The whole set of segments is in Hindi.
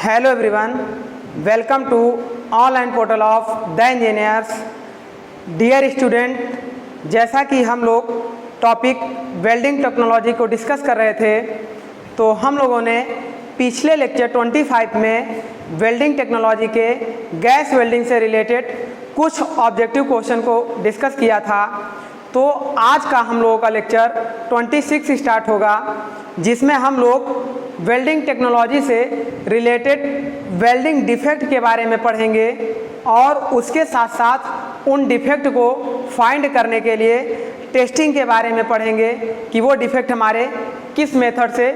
Hello everyone, welcome to online portal of the engineers. Dear student, जैसा कि हम लोग टॉपिक वेल्डिंग टेक्नोलॉजी को डिस्कस कर रहे थे, तो हम लोगों ने पिछले लेक्चर 25 में वेल्डिंग टेक्नोलॉजी के गैस वेल्डिंग से रिलेटेड कुछ ऑब्जेक्टिव क्वेश्चन को डिस्कस किया था। तो आज का हम लोगों का लेक्चर 26 स्टार्ट होगा, जिसमें हम लोग वेल्डिंग टेक्नोलॉजी से रिलेटेड वेल्डिंग डिफेक्ट के बारे में पढ़ेंगे और उसके साथ साथ उन डिफेक्ट को फाइंड करने के लिए टेस्टिंग के बारे में पढ़ेंगे कि वो डिफेक्ट हमारे किस मेथड से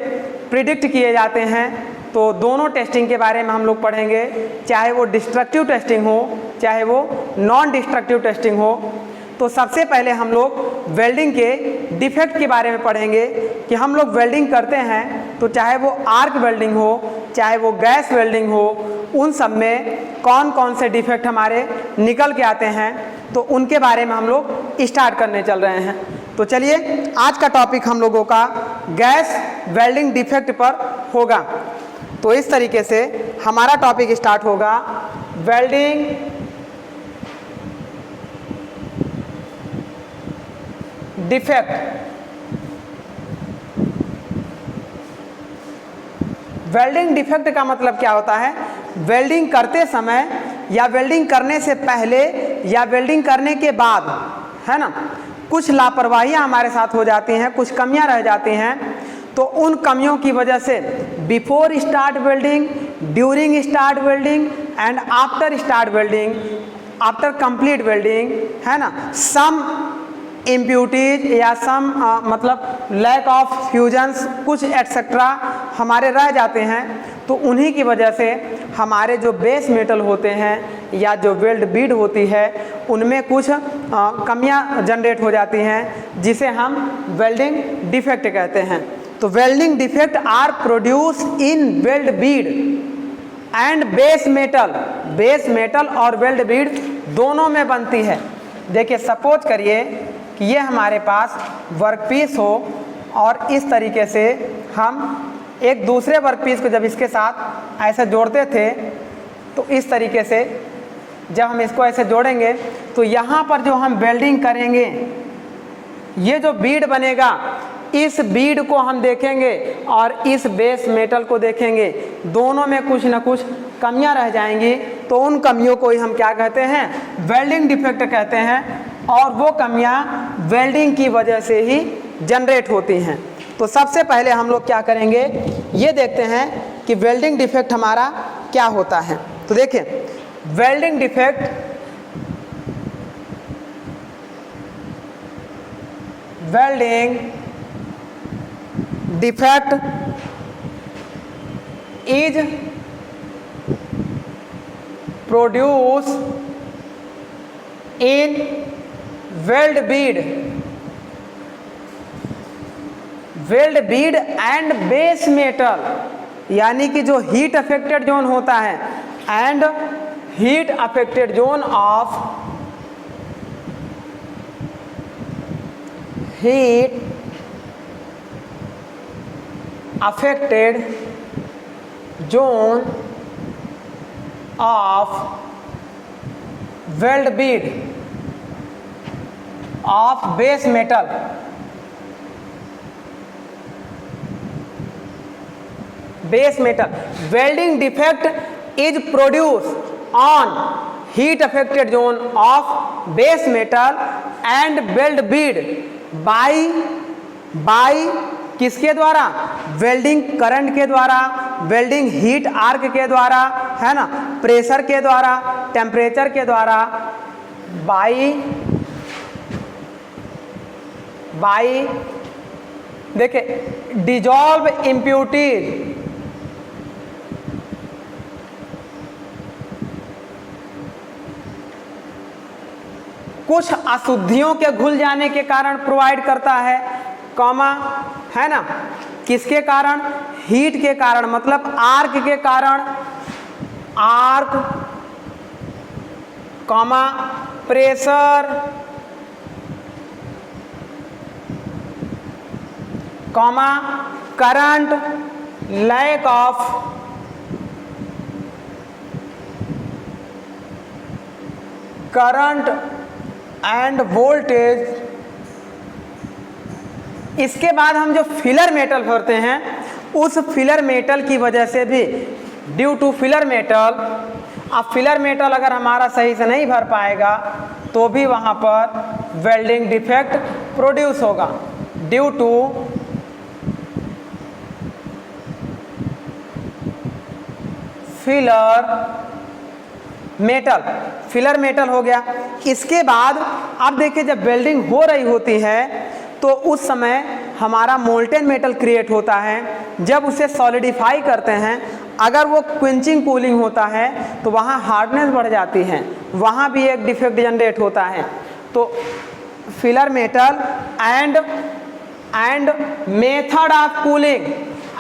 प्रिडिक्ट किए जाते हैं। तो दोनों टेस्टिंग के बारे में हम लोग पढ़ेंगे, चाहे वो डिस्ट्रक्टिव टेस्टिंग हो चाहे वो नॉन डिस्ट्रक्टिव टेस्टिंग हो। तो सबसे पहले हम लोग वेल्डिंग के डिफेक्ट के बारे में पढ़ेंगे कि हम लोग वेल्डिंग करते हैं तो चाहे वो आर्क वेल्डिंग हो चाहे वो गैस वेल्डिंग हो, उन सब में कौन कौन से डिफेक्ट हमारे निकल के आते हैं, तो उनके बारे में हम लोग स्टार्ट करने चल रहे हैं। तो चलिए, आज का टॉपिक हम लोगों का गैस वेल्डिंग डिफेक्ट पर होगा। तो इस तरीके से हमारा टॉपिक स्टार्ट होगा, वेल्डिंग डिफेक्ट। वेल्डिंग डिफेक्ट का मतलब क्या होता है? वेल्डिंग करते समय या वेल्डिंग करने से पहले या वेल्डिंग करने के बाद, है ना, कुछ लापरवाहियां हमारे साथ हो जाती हैं, कुछ कमियां रह जाती हैं। तो उन कमियों की वजह से before start welding, during start welding and after start welding, after complete welding, है ना, सम इम्प्यूटीज या सम मतलब लैक ऑफ फ्यूजन्स कुछ एटसेट्रा हमारे रह जाते हैं। तो उन्हीं की वजह से हमारे जो बेस मेटल होते हैं या जो वेल्ड बीड होती है, उनमें कुछ कमियां जनरेट हो जाती हैं, जिसे हम वेल्डिंग डिफेक्ट कहते हैं। तो welding defect are produce in weld bead and base metal. Base metal और वेल्ड बीड दोनों में बनती है। देखिए, सपोज करिए कि ये हमारे पास वर्कपीस हो और इस तरीके से हम एक दूसरे वर्कपीस को जब इसके साथ ऐसे जोड़ते थे, तो इस तरीके से जब हम इसको ऐसे जोड़ेंगे तो यहाँ पर जो हम वेल्डिंग करेंगे, ये जो बीड बनेगा, इस बीड को हम देखेंगे और इस बेस मेटल को देखेंगे, दोनों में कुछ ना कुछ कमियां रह जाएंगी। तो उन कमियों को ही हम क्या कहते हैं? वेल्डिंग डिफेक्ट कहते हैं। और वो कमियां वेल्डिंग की वजह से ही जनरेट होती हैं। तो सबसे पहले हम लोग क्या करेंगे, ये देखते हैं कि वेल्डिंग डिफेक्ट हमारा क्या होता है। तो देखिए, welding defect is produced in weld bead and base metal, यानी कि जो हीट अफेक्टेड जोन होता है and heat affected zone of heat affected zone of weld bead of base metal, welding defect is produced on heat affected zone of base metal and weld bead by किसके द्वारा? वेल्डिंग करंट के द्वारा, वेल्डिंग हीट आर्क के द्वारा, है ना, प्रेशर के द्वारा, टेम्परेचर के द्वारा, बाई देखिए डिजॉल्व इम्प्यूटीज, कुछ अशुद्धियों के घुल जाने के कारण प्रोवाइड करता है, कॉमा, है ना, किसके कारण? हीट के कारण, मतलब आर्क के कारण, arc, comma, pressure, comma, current, lack of current and voltage. इसके बाद हम जो फिलर मेटल भरते हैं उस फिलर मेटल की वजह से भी, ड्यू टू फिलर मेटल, अब फिलर मेटल अगर हमारा सही से नहीं भर पाएगा तो भी वहाँ पर वेल्डिंग डिफेक्ट प्रोड्यूस होगा। Due to filler metal, filler metal हो गया। इसके बाद अब देखिए जब वेल्डिंग हो रही होती है तो उस समय हमारा मोल्टेन मेटल क्रिएट होता है। जब उसे सॉलिडिफाई करते हैं, अगर वो क्विंचिंग कूलिंग होता है तो वहाँ हार्डनेस बढ़ जाती है, वहाँ भी एक डिफेक्ट जनरेट होता है। तो filler metal and method of cooling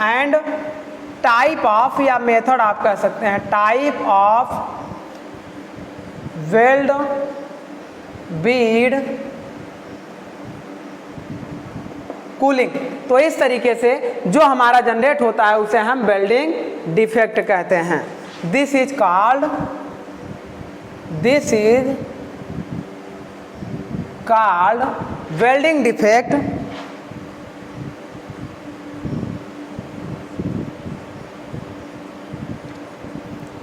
and type of, या मेथड आप कह सकते हैं, type of weld Beed cooling. तो इस तरीके से जो हमारा जनरेट होता है उसे हम वेल्डिंग डिफेक्ट कहते हैं। This is called welding defect.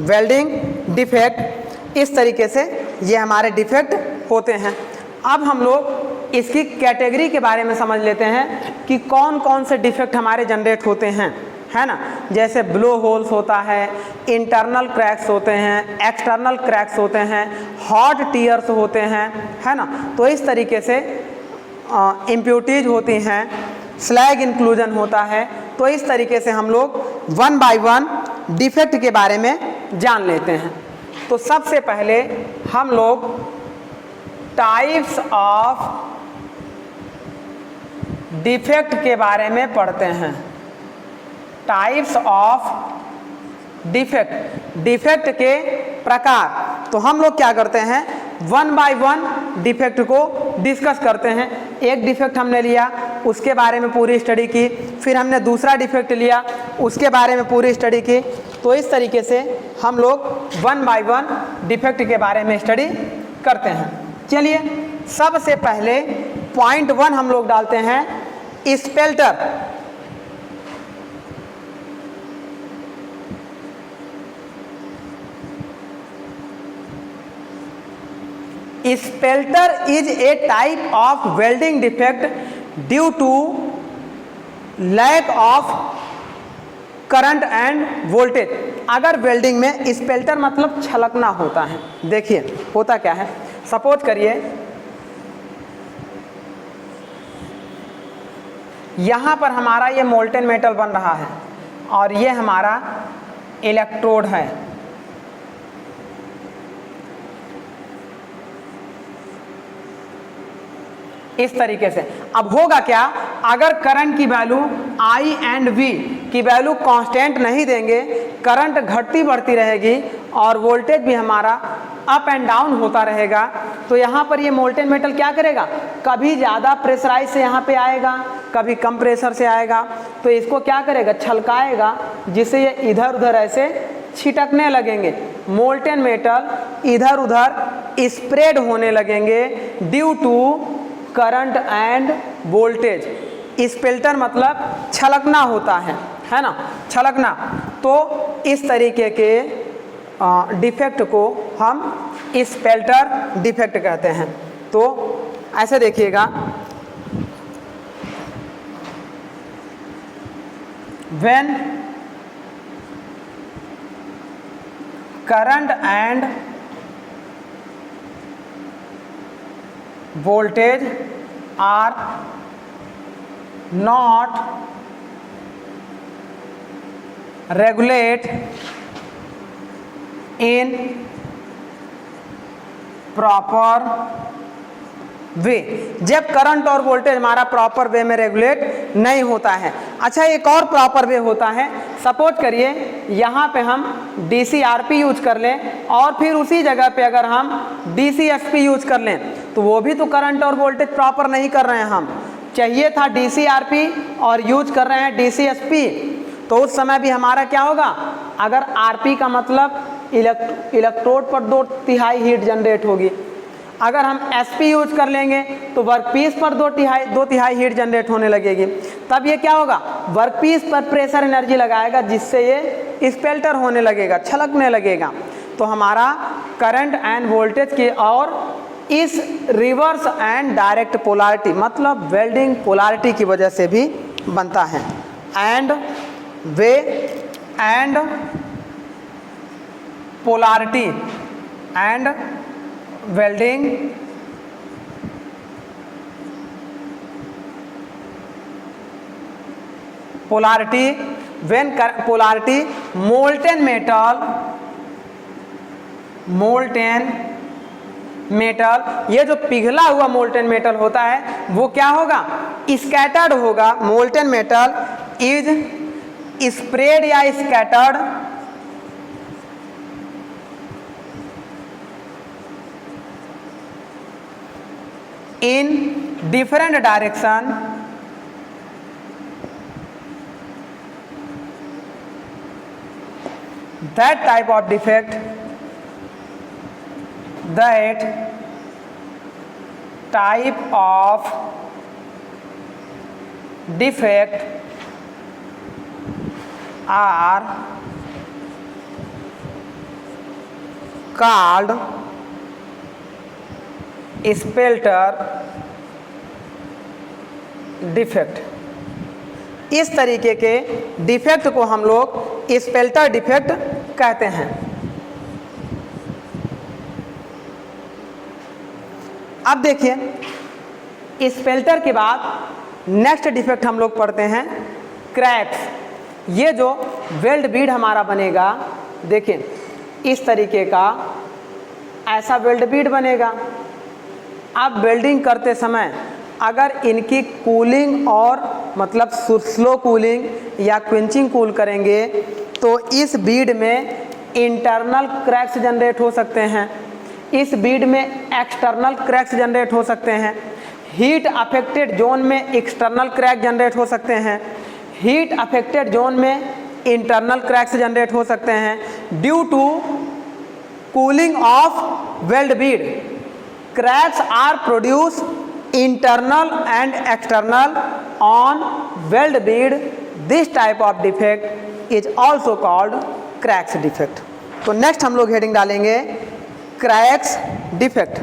Welding defect, इस तरीके से ये हमारे डिफेक्ट होते हैं। अब हम लोग इसकी कैटेगरी के बारे में समझ लेते हैं कि कौन कौन से डिफेक्ट हमारे जनरेट होते हैं, है ना। जैसे ब्लो होल्स होता है, इंटरनल क्रैक्स होते हैं, एक्सटर्नल क्रैक्स होते हैं, हॉट टीयर्स होते हैं, है ना। तो इस तरीके से इम्प्योरिटीज होती हैं, स्लैग इंक्लूजन होता है। तो इस तरीके से हम लोग वन बाय वन डिफेक्ट के बारे में जान लेते हैं। तो सबसे पहले हम लोग टाइप्स ऑफ डिफेक्ट के बारे में पढ़ते हैं। टाइप्स ऑफ डिफेक्ट के प्रकार। तो हम लोग क्या करते हैं, वन बाय वन डिफेक्ट को डिस्कस करते हैं। एक डिफेक्ट हमने लिया, उसके बारे में पूरी स्टडी की, फिर हमने दूसरा डिफेक्ट लिया, उसके बारे में पूरी स्टडी की। तो इस तरीके से हम लोग वन बाय वन डिफेक्ट के बारे में स्टडी करते हैं। चलिए सबसे पहले पॉइंट 1 हम लोग डालते हैं, spelter. Spelter is a type of welding defect due to lack of current and voltage. अगर वेल्डिंग में स्पेल्टर मतलब छलकना होता है, देखिए होता क्या है, सपोज करिए यहाँ पर हमारा ये मोल्टेन मेटल बन रहा है और ये हमारा इलेक्ट्रोड है। इस तरीके से अब होगा क्या, अगर करंट की वैल्यू I एंड V की वैल्यू कांस्टेंट नहीं देंगे, करंट घटती बढ़ती रहेगी और वोल्टेज भी हमारा अप एंड डाउन होता रहेगा, तो यहाँ पर ये मोल्टेन मेटल क्या करेगा, कभी ज़्यादा प्रेशराइज से यहाँ पे आएगा, कभी कम प्रेशर से आएगा, तो इसको क्या करेगा, छलकाएगा, जिससे ये इधर उधर ऐसे छिटकने लगेंगे। मोल्टेन मेटल इधर उधर स्प्रेड होने लगेंगे due to current and voltage. Spelter मतलब छलकना होता है ना, छलकना। तो इस तरीके के डिफेक्ट को हम स्पेल्टर डिफेक्ट कहते हैं। तो ऐसे देखिएगा, when current and voltage are not regulate in proper way. जब करंट और वोल्टेज हमारा प्रॉपर वे में रेगुलेट नहीं होता है। अच्छा, एक और प्रॉपर वे होता है, सपोज करिए यहाँ पे हम DCRP यूज कर लें और फिर उसी जगह पे अगर हम DCSP यूज कर लें, तो वो भी तो करंट और वोल्टेज प्रॉपर नहीं कर रहे हैं। हम चाहिए था DCRP और यूज कर रहे हैं DCSP, तो उस समय भी हमारा क्या होगा, अगर RP का मतलब इलेक्ट्रोड पर 2/3 हीट जनरेट होगी, अगर हम SP यूज कर लेंगे तो वर्कपीस पर दो तिहाई हीट जनरेट होने लगेगी। तब ये क्या होगा, वर्कपीस पर प्रेशर एनर्जी लगाएगा जिससे ये स्पेल्टर होने लगेगा, छलकने लगेगा। तो हमारा करंट एंड वोल्टेज की और इस रिवर्स एंड डायरेक्ट पोलैरिटी मतलब वेल्डिंग पोलैरिटी की वजह से भी बनता है। And way and polarity and welding polarity when polarity molten metal ये जो पिघला हुआ मोल्टेन मेटल होता है वो क्या होगा, स्कैटर्ड होगा। मोल्टेन मेटल इज स्प्रेड या scattered in different direction that type of defect are called spelter defect. इस तरीके के डिफेक्ट को हम लोग स्पेल्टर डिफेक्ट कहते हैं। अब देखिए स्पेल्टर के बाद नेक्स्ट डिफेक्ट हम लोग पढ़ते हैं क्रैक्स। ये जो वेल्ड बीड हमारा बनेगा, देखिए इस तरीके का ऐसा वेल्ड बीड बनेगा। आप वेल्डिंग करते समय अगर इनकी कूलिंग और मतलब स्लो कूलिंग या क्विंचिंग कूल करेंगे तो इस बीड में इंटरनल क्रैक्स जनरेट हो सकते हैं, इस बीड में एक्सटर्नल क्रैक्स जनरेट हो सकते हैं, हीट अफेक्टेड जोन में एक्सटर्नल क्रैक जनरेट हो सकते हैं, हीट अफेक्टेड जोन में इंटरनल क्रैक्स जनरेट हो सकते हैं। Due to cooling of weld bead cracks are produced internal and external on weld bead. This type of defect is also called cracks defect. तो नेक्स्ट हम लोग हेडिंग डालेंगे cracks defect।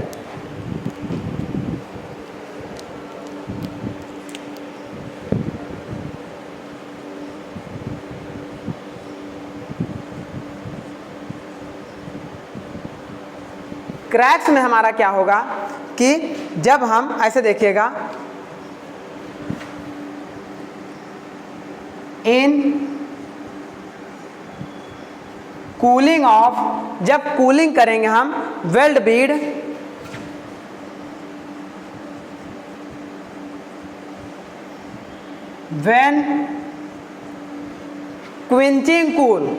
क्रैक्स में हमारा क्या होगा कि जब हम ऐसे देखिएगा इन कूलिंग ऑफ, जब कूलिंग करेंगे हम weld bead when quenching cool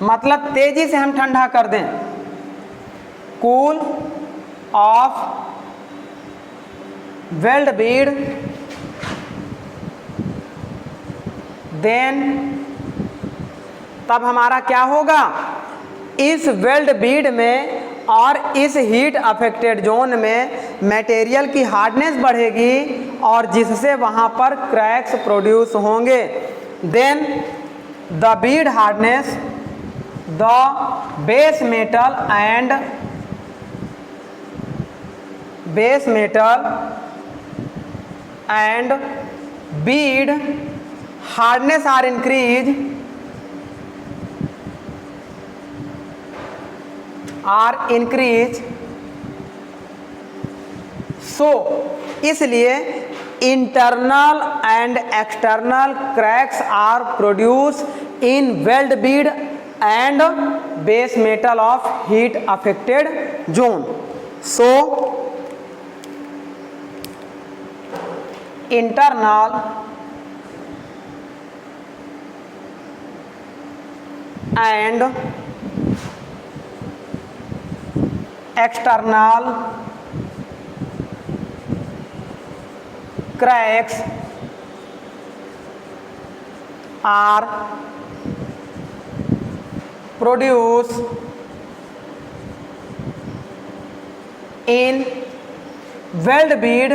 मतलब तेजी से हम ठंडा कर दें, cool of weld bead then, तब हमारा क्या होगा, इस वेल्ड बीड में और इस हीट अफेक्टेड जोन में मटेरियल की हार्डनेस बढ़ेगी और जिससे वहाँ पर क्रैक्स प्रोड्यूस होंगे। Then the bead hardness, the base metal and bead hardness are increased so इसलिए internal and external cracks are produced in weld bead and base metal of heat affected zone. So internal and external cracks are produce in weld bead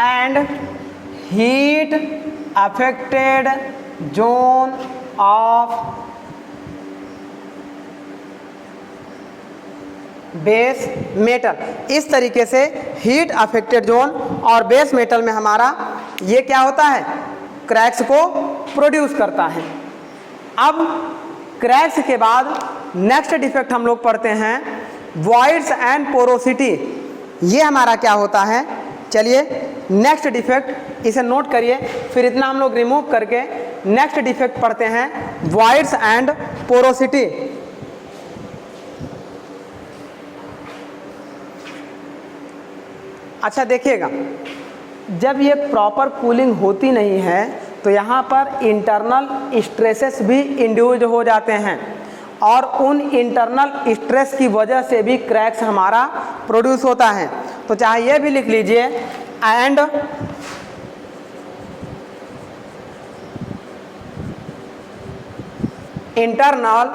and heat affected zone of base metal. इस तरीके से हीट अफेक्टेड जोन और बेस मेटल में हमारा ये क्या होता है, क्रैक्स को प्रोड्यूस करता है। अब क्रैक्स के बाद नेक्स्ट डिफेक्ट हम लोग पढ़ते हैं वॉइड्स एंड पोरोसिटी। ये हमारा क्या होता है, चलिए नेक्स्ट डिफेक्ट इसे नोट करिए, फिर इतना हम लोग रिमूव करके नेक्स्ट डिफेक्ट पढ़ते हैं वॉइड्स एंड पोरोसिटी। अच्छा देखिएगा, जब ये प्रॉपर कूलिंग होती नहीं है तो यहाँ पर इंटरनल स्ट्रेसेस भी इंड्यूस हो जाते हैं और उन इंटरनल स्ट्रेस की वजह से भी क्रैक्स हमारा प्रोड्यूस होता है। तो चाहे ये भी लिख लीजिए and internal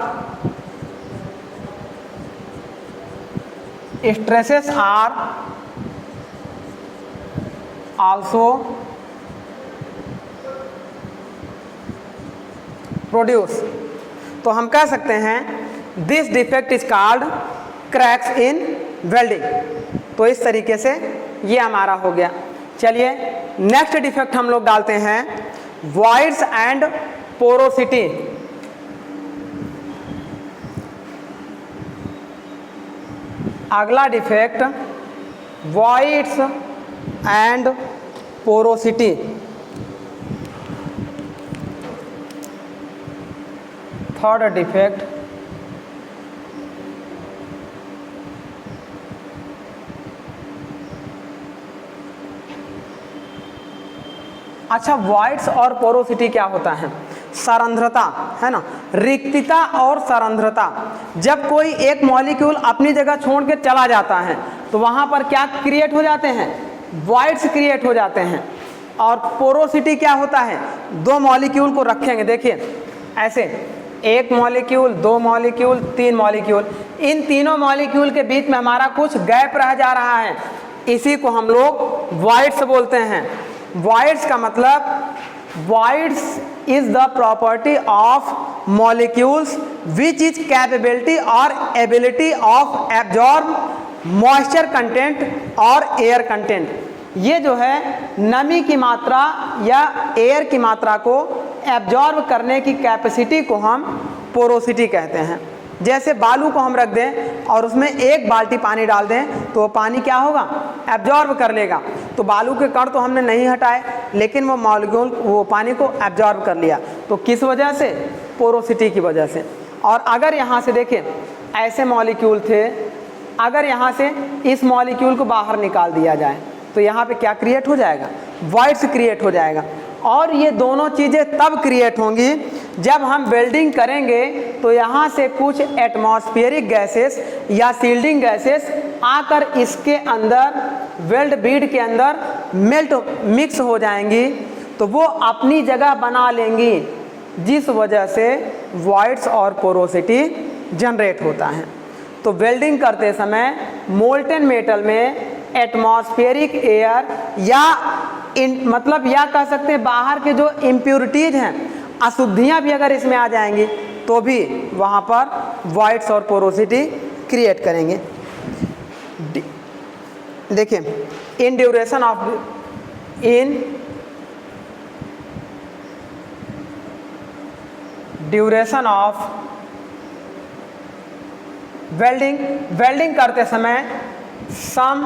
stresses are also produce. तो हम कह सकते हैं this defect is called cracks in welding. तो इस तरीके से ये हमारा हो गया। चलिए नेक्स्ट डिफेक्ट हम लोग डालते हैं वॉइड्स एंड पोरोसिटी। अगला defect voids and porosity. Third defect अच्छा, वॉइड्स और पोरोसिटी क्या होता है, सरंध्रता है ना, रिक्तता और सरंध्रता। जब कोई एक मॉलिक्यूल अपनी जगह छोड़ के चला जाता है तो वहाँ पर क्या क्रिएट हो जाते हैं, वॉइड्स क्रिएट हो जाते हैं। और पोरोसिटी क्या होता है, दो मॉलिक्यूल को रखेंगे, देखिए ऐसे एक मॉलिक्यूल, दो मॉलिक्यूल, तीन मॉलिक्यूल, इन तीनों मॉलिक्यूल के बीच में हमारा कुछ गैप रह जा रहा है, इसी को हम लोग वॉइड्स बोलते हैं। वॉइड्स का मतलब voids is the property of molecules which is capability और ability of absorb moisture content और एयर कंटेंट। ये जो है नमी की मात्रा या एयर की मात्रा को एब्जॉर्ब करने की कैपेसिटी को हम पोरोसिटी कहते हैं। जैसे बालू को हम रख दें और उसमें एक बाल्टी पानी डाल दें तो वो पानी क्या होगा, एब्जॉर्ब कर लेगा। तो बालू के कण तो हमने नहीं हटाए लेकिन वो मॉलिक्यूल वो पानी को एब्जॉर्ब कर लिया। तो किस वजह से, पोरोसिटी की वजह से। और अगर यहाँ से देखें ऐसे मॉलिक्यूल थे, अगर यहाँ से इस मॉलिक्यूल को बाहर निकाल दिया जाए तो यहाँ पे क्या क्रिएट हो जाएगा, वॉइड्स क्रिएट हो जाएगा। और ये दोनों चीज़ें तब क्रिएट होंगी जब हम वेल्डिंग करेंगे तो यहाँ से कुछ एटमॉस्फेरिक गैसेस या सील्डिंग गैसेस आकर इसके अंदर वेल्ड बीड के अंदर मिक्स हो जाएंगी, तो वो अपनी जगह बना लेंगी, जिस वजह से वॉइड्स और पोरोसिटी जनरेट होता है। तो वेल्डिंग करते समय मोल्टेन मेटल में एटमॉस्फेरिक एयर या मतलब या कह सकते हैं बाहर के जो इम्प्योरिटीज हैं, अशुद्धियाँ भी अगर इसमें आ जाएंगी तो भी वहाँ पर वॉइड्स और पोरोसिटी क्रिएट करेंगे। देखिए इन ड्यूरेशन ऑफ वेल्डिंग करते समय some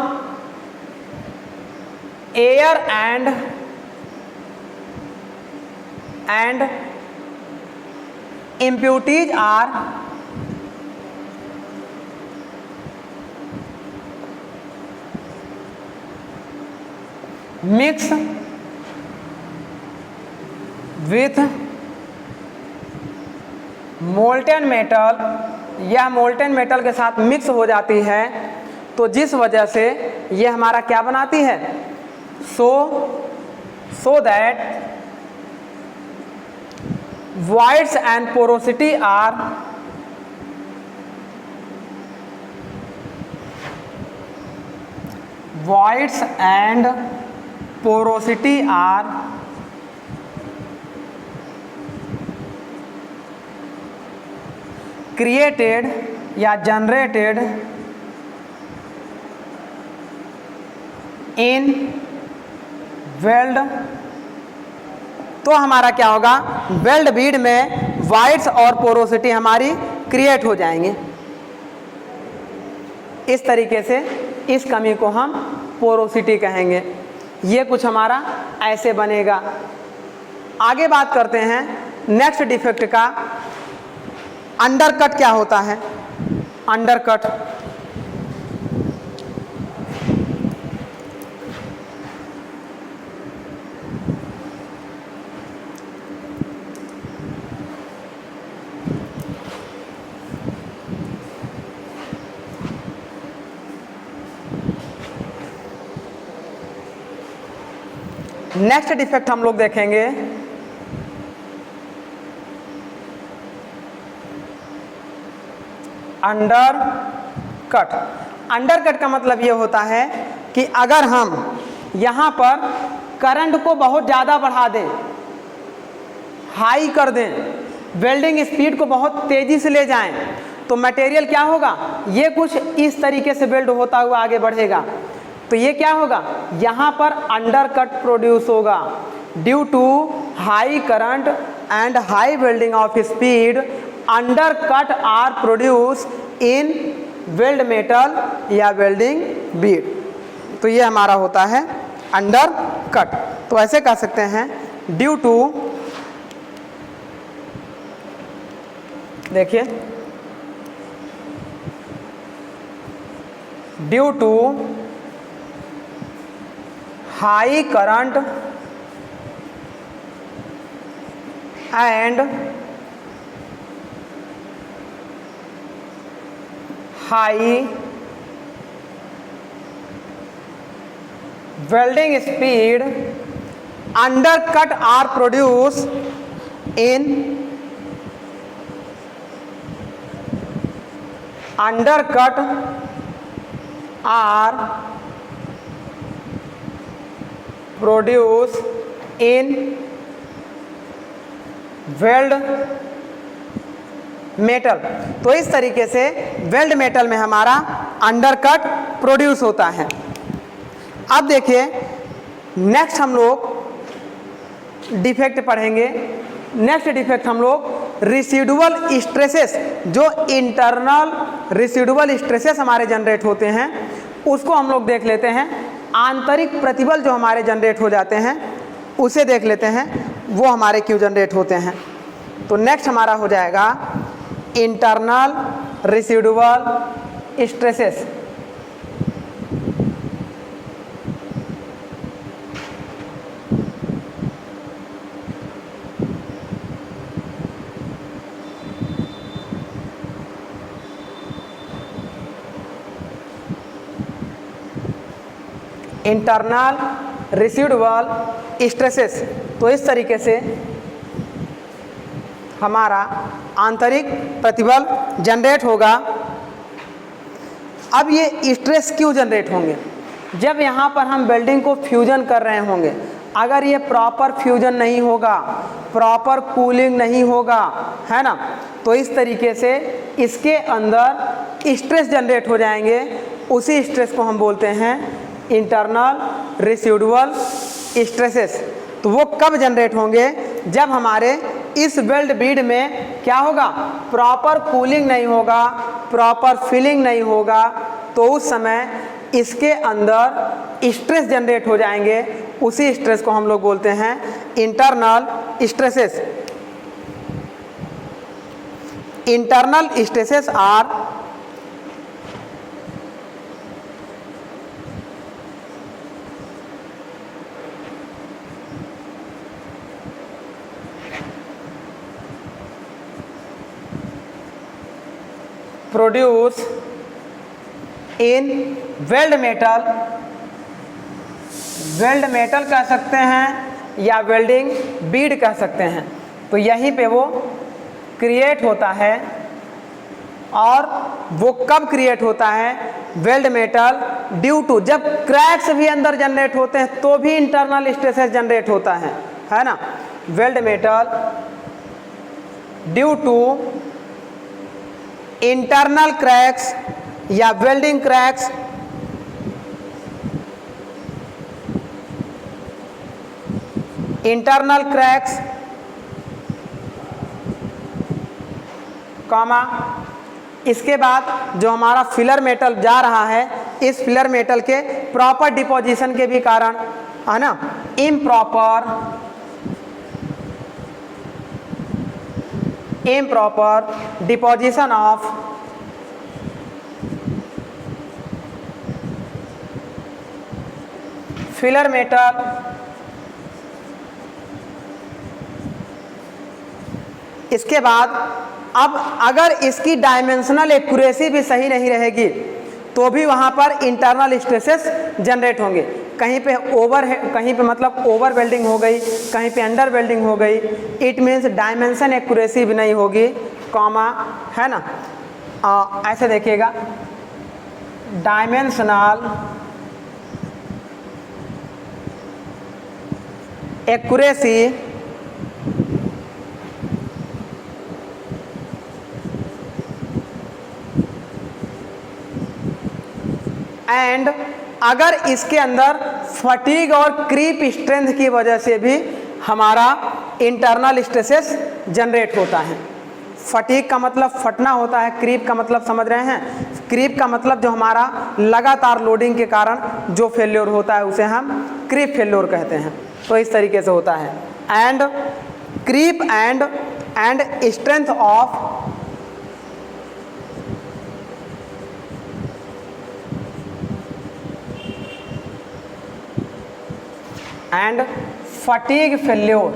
air and impurities are mixed with molten metal या मोल्टेन मेटल के साथ मिक्स हो जाती है, तो जिस वजह से ये हमारा क्या बनाती है, so that voids and porosity are voids and porosity are created या generated in weld। तो हमारा क्या होगा, वेल्ड बीड में वाइड्स और पोरोसिटी हमारी क्रिएट हो जाएंगे। इस तरीके से इस कमी को हम पोरोसिटी कहेंगे। ये कुछ हमारा ऐसे बनेगा। आगे बात करते हैं नेक्स्ट डिफेक्ट का, अंडरकट क्या होता है। अंडरकट नेक्स्ट डिफेक्ट हम लोग देखेंगे अंडरकट। अंडरकट का मतलब ये होता है कि अगर हम यहाँ पर करंट को बहुत ज़्यादा बढ़ा दें, हाई कर दें, वेल्डिंग स्पीड को बहुत तेज़ी से ले जाएं, तो मटेरियल क्या होगा, ये कुछ इस तरीके से वेल्ड होता हुआ आगे बढ़ेगा। तो ये क्या होगा, यहाँ पर अंडरकट प्रोड्यूस होगा। Due to high current and high welding of speed undercut are produce in weld metal या वेल्डिंग बीड। तो ये हमारा होता है अंडरकट। तो ऐसे कह सकते हैं ड्यू टू, देखिए due to high current and high welding speed undercut are produce in undercut are produce in weld metal. तो इस तरीके से वेल्ड मेटल में हमारा अंडरकट प्रोड्यूस होता है। अब देखिए नेक्स्ट हम लोग डिफेक्ट पढ़ेंगे। नेक्स्ट डिफेक्ट हम लोग रिसिडुअल स्ट्रेसेस, जो इंटरनल रिसिडुअल स्ट्रेसेस हमारे जनरेट होते हैं उसको हम लोग देख लेते हैं। आंतरिक प्रतिबल जो हमारे जनरेट हो जाते हैं उसे देख लेते हैं, वो हमारे क्यों जनरेट होते हैं। तो नेक्स्ट हमारा हो जाएगा इंटरनल रिसिडुअल स्ट्रेसेस। इंटरनल रिसिडुअल स्ट्रेसेस, तो इस तरीके से हमारा आंतरिक प्रतिबल जनरेट होगा। अब ये स्ट्रेस क्यों जनरेट होंगे, जब यहाँ पर हम वेल्डिंग को फ्यूजन कर रहे होंगे, अगर ये प्रॉपर फ्यूजन नहीं होगा, प्रॉपर कूलिंग नहीं होगा, है ना, तो इस तरीके से इसके अंदर स्ट्रेस जनरेट हो जाएंगे। उसी स्ट्रेस को हम बोलते हैं इंटरनल रिसिडुअल स्ट्रेसेस। तो वो कब जनरेट होंगे, जब हमारे इस वेल्ड बीड में क्या होगा, प्रॉपर कूलिंग नहीं होगा, प्रॉपर फिलिंग नहीं होगा, तो उस समय इसके अंदर स्ट्रेस जनरेट हो जाएंगे। उसी स्ट्रेस को हम लोग बोलते हैं internal stresses. Internal stresses are produce in weld metal, weld metal कह सकते हैं या वेल्डिंग बीड कह सकते हैं। तो यहीं पे वो क्रिएट होता है। और वो कब क्रिएट होता है? वेल्ड मेटल ड्यू टू, जब क्रैक्स भी अंदर जनरेट होते हैं तो भी इंटरनल स्ट्रेसेस जनरेट होता है ना। Weld metal due to internal cracks या welding cracks internal cracks comma, इसके बाद जो हमारा फिलर मेटल जा रहा है, इस फिलर मेटल के प्रॉपर डिपोजिशन के भी कारण, है ना, improper deposition of filler metal इसके बाद अब अगर इसकी डायमेंशनल एक्यूरेसी भी सही नहीं रहेगी तो भी वहाँ पर इंटरनल स्ट्रेसेस जनरेट होंगे। कहीं पे ओवर है, कहीं पे मतलब ओवर वेल्डिंग हो गई, कहीं पे अंडर वेल्डिंग हो गई, इट मीन्स डायमेंशन एक्यूरेसी भी नहीं होगी, कॉमा, है ना। ऐसे देखिएगा, डायमेंशनल एक्यूरेसी एंड अगर इसके अंदर फटीग और क्रीप स्ट्रेंथ की वजह से भी हमारा इंटरनल स्ट्रेसेस जनरेट होता है। फटीग का मतलब फटना होता है, क्रीप का मतलब समझ रहे हैं, क्रीप का मतलब जो हमारा लगातार लोडिंग के कारण जो फेल्योर होता है उसे हम क्रीप फेल्योर कहते हैं। तो इस तरीके से होता है। And creep and strength of and fatigue failure,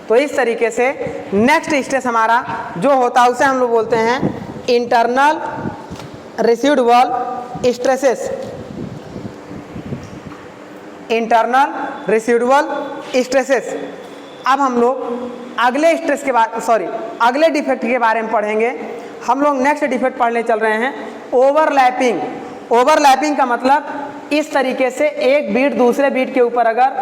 तो इस तरीके से नेक्स्ट स्टेज हमारा जो होता है उसे हम लोग बोलते हैं internal residual stresses. Internal residual stresses. अब हम लोग अगले स्ट्रेस के बारे अगले डिफेक्ट के बारे में पढ़ेंगे। हम लोग नेक्स्ट डिफेक्ट पढ़ने चल रहे हैं ओवरलैपिंग। ओवरलैपिंग का मतलब इस तरीके से एक बीड दूसरे बीड के ऊपर अगर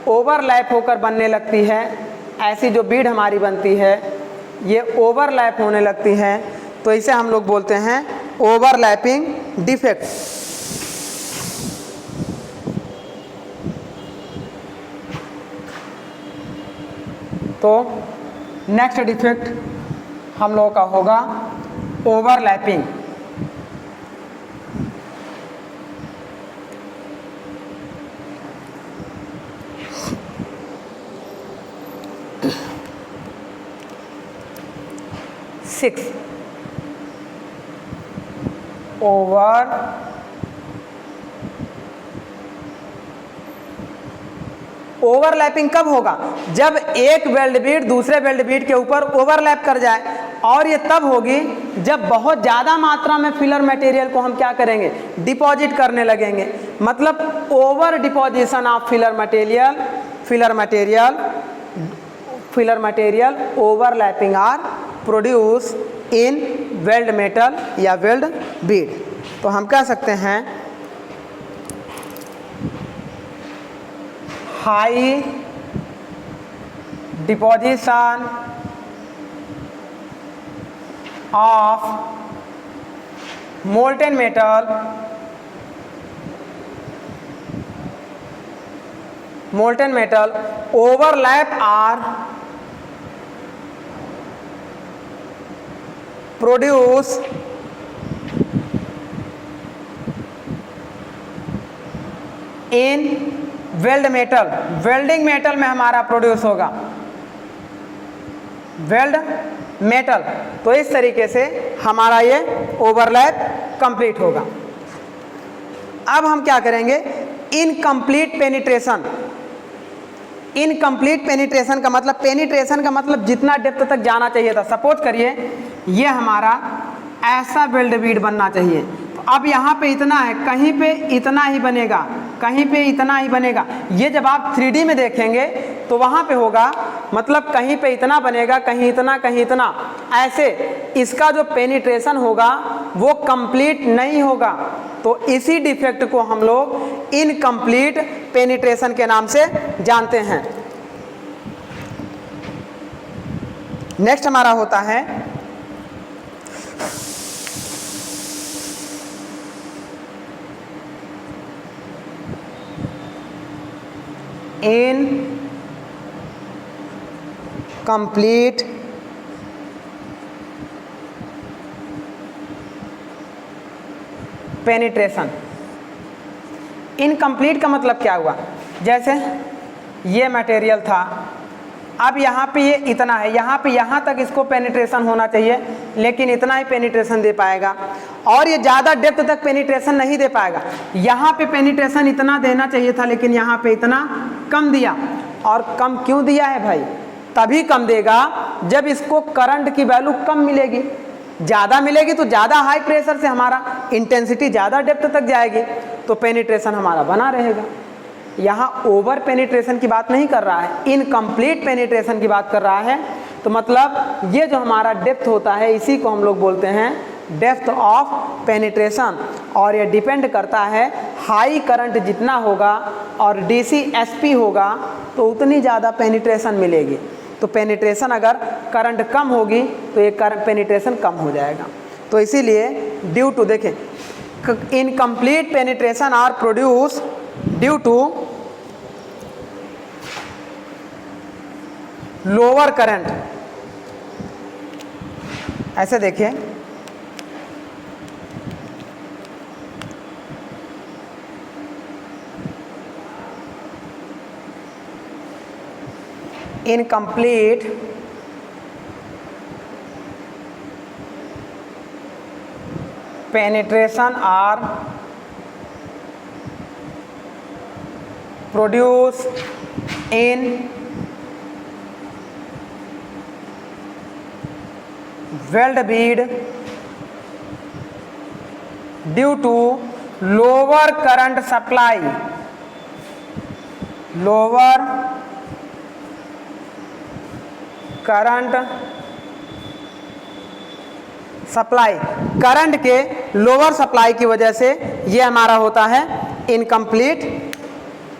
ओवरलैप होकर बनने लगती है, ऐसी जो बीड हमारी बनती है ये ओवरलैप होने लगती है, तो इसे हम लोग बोलते हैं ओवरलैपिंग डिफेक्ट। तो नेक्स्ट डिफेक्ट हम लोगों का होगा ओवरलैपिंग। सिक्स, ओवरलैपिंग कब होगा? जब एक वेल्ड बीड दूसरे वेल्ड बीड के ऊपर ओवरलैप कर जाए, और ये तब होगी जब बहुत ज़्यादा मात्रा में फिलर मटेरियल को हम क्या करेंगे? डिपॉजिट करने लगेंगे। मतलब over deposition of filler material overlapping are produce in weld metal या वेल्ड बीड। तो हम कह सकते हैं high deposition of molten metal overlap are produce in weld metal. Welding metal में हमारा प्रोड्यूस होगा वेल्ड मेटल। तो इस तरीके से हमारा ये ओवरलैप कंप्लीट होगा। अब हम क्या करेंगे? Incomplete penetration. इनकम्प्लीट पेनिट्रेशन का मतलब जितना डेप्थ तक जाना चाहिए था। सपोज करिए ये हमारा ऐसा वेल्ड बीड बनना चाहिए, तो अब यहाँ पे इतना है, कहीं पे इतना ही बनेगा, कहीं पे इतना ही बनेगा। ये जब आप 3D में देखेंगे तो वहाँ पे होगा, मतलब कहीं पे इतना बनेगा, कहीं इतना, कहीं इतना, ऐसे इसका जो पेनिट्रेशन होगा वो कंप्लीट नहीं होगा। तो इसी डिफेक्ट को हम लोग इनकम्प्लीट पेनिट्रेशन के नाम से जानते हैं। नेक्स्ट हमारा होता है इनकम्प्लीट पेनिट्रेशन। इनकम्प्लीट का मतलब क्या हुआ, जैसे ये मटेरियल था, अब यहाँ पे ये इतना है, यहाँ पे यहाँ तक इसको पेनिट्रेशन होना चाहिए, लेकिन इतना ही पेनिट्रेशन दे पाएगा, और ये ज़्यादा डेप्थ तक पेनिट्रेशन नहीं दे पाएगा। यहाँ पे पेनिट्रेशन इतना देना चाहिए था, लेकिन यहाँ पे इतना कम दिया। और कम क्यों दिया है भाई? तभी कम देगा जब इसको करंट की वैल्यू कम मिलेगी। ज़्यादा मिलेगी तो ज़्यादा हाई प्रेशर से हमारा इंटेंसिटी ज़्यादा डेप्थ तक जाएगी, तो पेनिट्रेशन हमारा बना रहेगा। यहाँ ओवर पेनिट्रेशन की बात नहीं कर रहा है, इनकम्प्लीट पेनिट्रेशन की बात कर रहा है। तो मतलब ये जो हमारा डेप्थ होता है, इसी को हम लोग बोलते हैं डेप्थ ऑफ पेनिट्रेशन। और ये डिपेंड करता है हाई करंट जितना होगा और DC SP होगा तो उतनी ज़्यादा पेनिट्रेशन मिलेगी। तो पेनिट्रेशन अगर करंट कम होगी तो ये पेनिट्रेशन कम हो जाएगा। तो इसीलिए ड्यू टू, देखें, incomplete penetration are produce due to lower current. ऐसे देखिए, incomplete penetration are produced in weld bead due to lower current supply, lower current supply, current के लोअर सप्लाई की वजह से ये हमारा होता है इनकम्प्लीट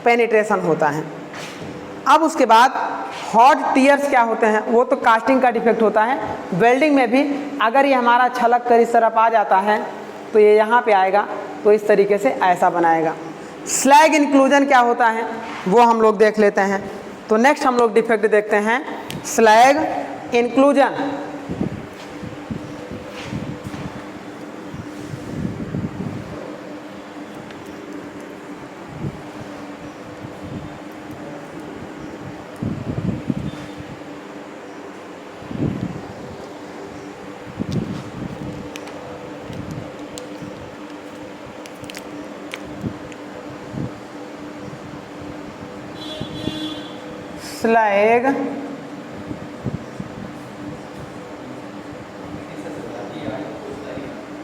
पेनिट्रेशन होता है। अब उसके बाद हॉट टीयर्स क्या होते हैं, वो तो कास्टिंग का डिफेक्ट होता है। वेल्डिंग में भी अगर ये हमारा छलक कर इस तरफ आ जाता है तो ये यहाँ पे आएगा, तो इस तरीके से ऐसा बनाएगा। स्लैग इंक्लूजन क्या होता है वो हम लोग देख लेते हैं। तो नेक्स्ट हम लोग डिफेक्ट देखते हैं स्लैग इंक्लूजन। स्लैग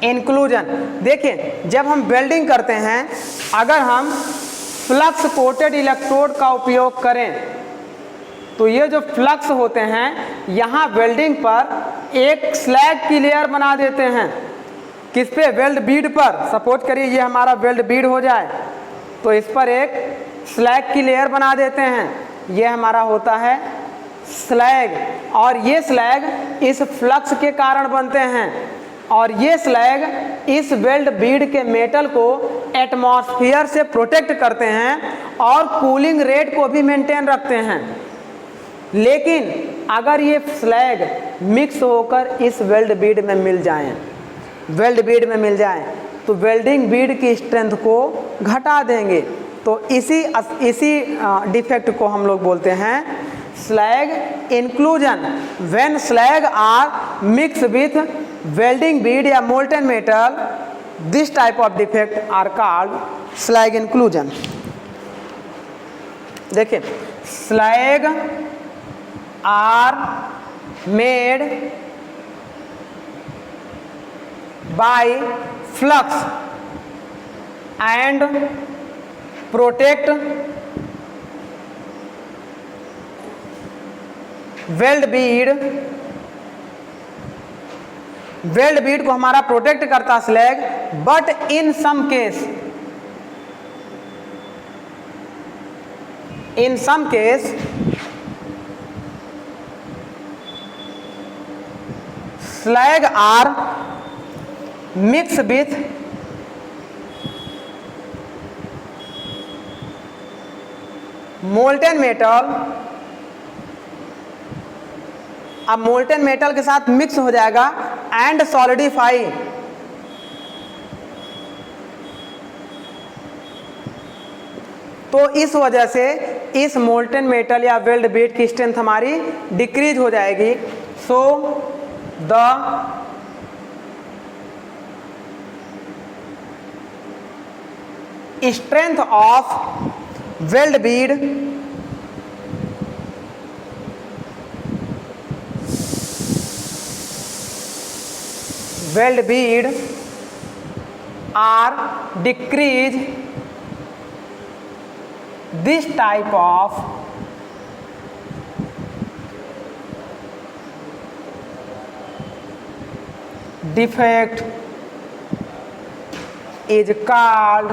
इंक्लूजन, देखिए जब हम वेल्डिंग करते हैं, अगर हम फ्लक्स कोटेड इलेक्ट्रोड का उपयोग करें तो ये जो फ्लक्स होते हैं यहाँ वेल्डिंग पर एक स्लैग की लेयर बना देते हैं। किस पे? वेल्ड बीड पर। सपोज करिए ये हमारा वेल्ड बीड हो जाए तो इस पर एक स्लैग की लेयर बना देते हैं, ये हमारा होता है स्लैग। और ये स्लैग इस फ्लक्स के कारण बनते हैं, और ये स्लैग इस वेल्ड बीड के मेटल को एटमॉस्फेयर से प्रोटेक्ट करते हैं और कूलिंग रेट को भी मेंटेन रखते हैं। लेकिन अगर ये स्लैग मिक्स होकर इस वेल्ड बीड में मिल जाएं, वेल्ड बीड में मिल जाएं, तो वेल्डिंग बीड की स्ट्रेंथ को घटा देंगे। तो इसी डिफेक्ट को हम लोग बोलते हैं slag inclusion. When slag are mix with welding bead या molten metal, this type of defect are called slag inclusion. देखिए, slag are made by flux and protect weld bead को हमारा प्रोटेक्ट करता slag, but in some case slag are mixed with molten metal। अब मोल्टेन मेटल के साथ मिक्स हो जाएगा एंड सॉलिडिफाई तो इस वजह से इस मोल्टेन मेटल या वेल्ड बीड की स्ट्रेंथ हमारी डिक्रीज हो जाएगी। So the strength of weld Beed are decrease this type of defect is called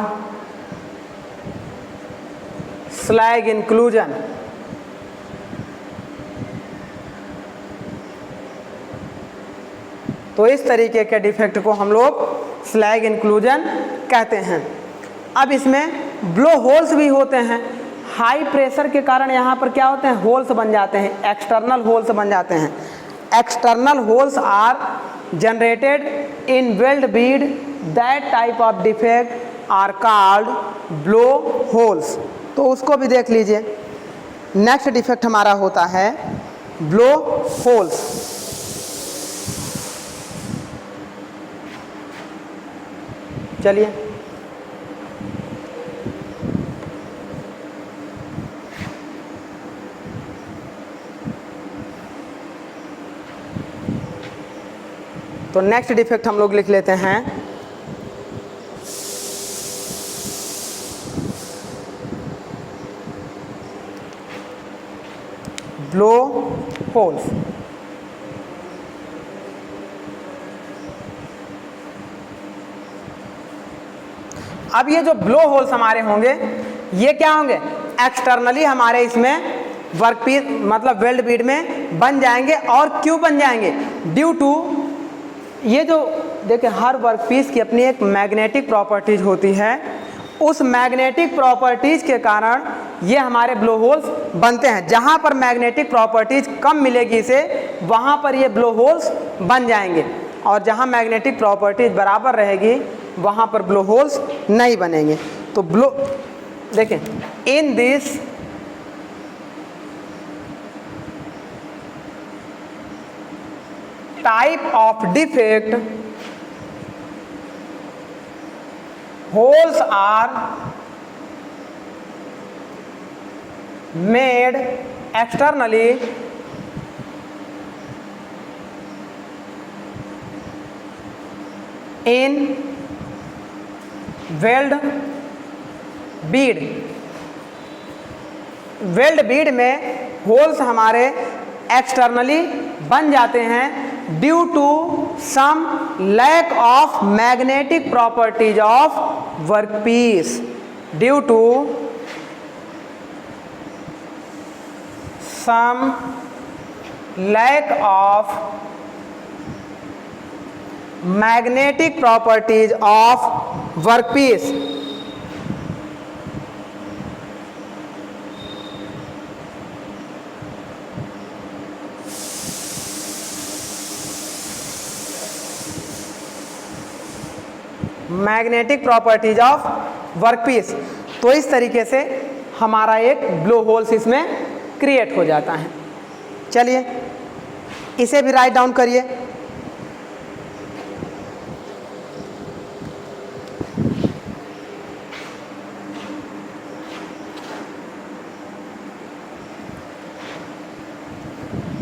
slag inclusion। तो इस तरीके के डिफेक्ट को हम लोग स्लैग इंक्लूजन कहते हैं। अब इसमें ब्लो होल्स भी होते हैं। हाई प्रेशर के कारण यहाँ पर क्या होते हैं, होल्स बन जाते हैं, एक्सटर्नल होल्स बन जाते हैं। External holes are generated in weld bead, that type of defect are called blow holes. तो उसको भी देख लीजिए। नेक्स्ट डिफेक्ट हमारा होता है ब्लो होल्स। चलिए तो नेक्स्ट डिफेक्ट हम लोग लिख लेते हैं ब्लो होल्स। अब ये जो ब्लो होल्स हमारे होंगे ये क्या होंगे, एक्सटर्नली हमारे इसमें वर्कपीस मतलब वेल्ड बीड में बन जाएंगे। और क्यों बन जाएंगे, ड्यू टू ये जो देखिए हर वर्कपीस की अपनी एक मैग्नेटिक प्रॉपर्टीज होती है। उस मैग्नेटिक प्रॉपर्टीज के कारण ये हमारे ब्लो होल्स बनते हैं। जहाँ पर मैग्नेटिक प्रॉपर्टीज कम मिलेगी इसे, वहाँ पर ये ब्लो होल्स बन जाएंगे, और जहाँ मैग्नेटिक प्रॉपर्टीज बराबर रहेगी वहाँ पर ब्लो होल्स नहीं बनेंगे। तो ब्लो देखें, in this type of defect holes are made externally in weld bead. वेल्ड बीड में होल्स हमारे एक्सटर्नली बन जाते हैं due to some lack of magnetic properties of workpiece, due to some lack of magnetic properties of workpiece. Magnetic properties of workpiece. तो इस तरीके से हमारा एक ब्लो होल्स इसमें क्रिएट हो जाता है। चलिए इसे भी राइट डाउन करिए।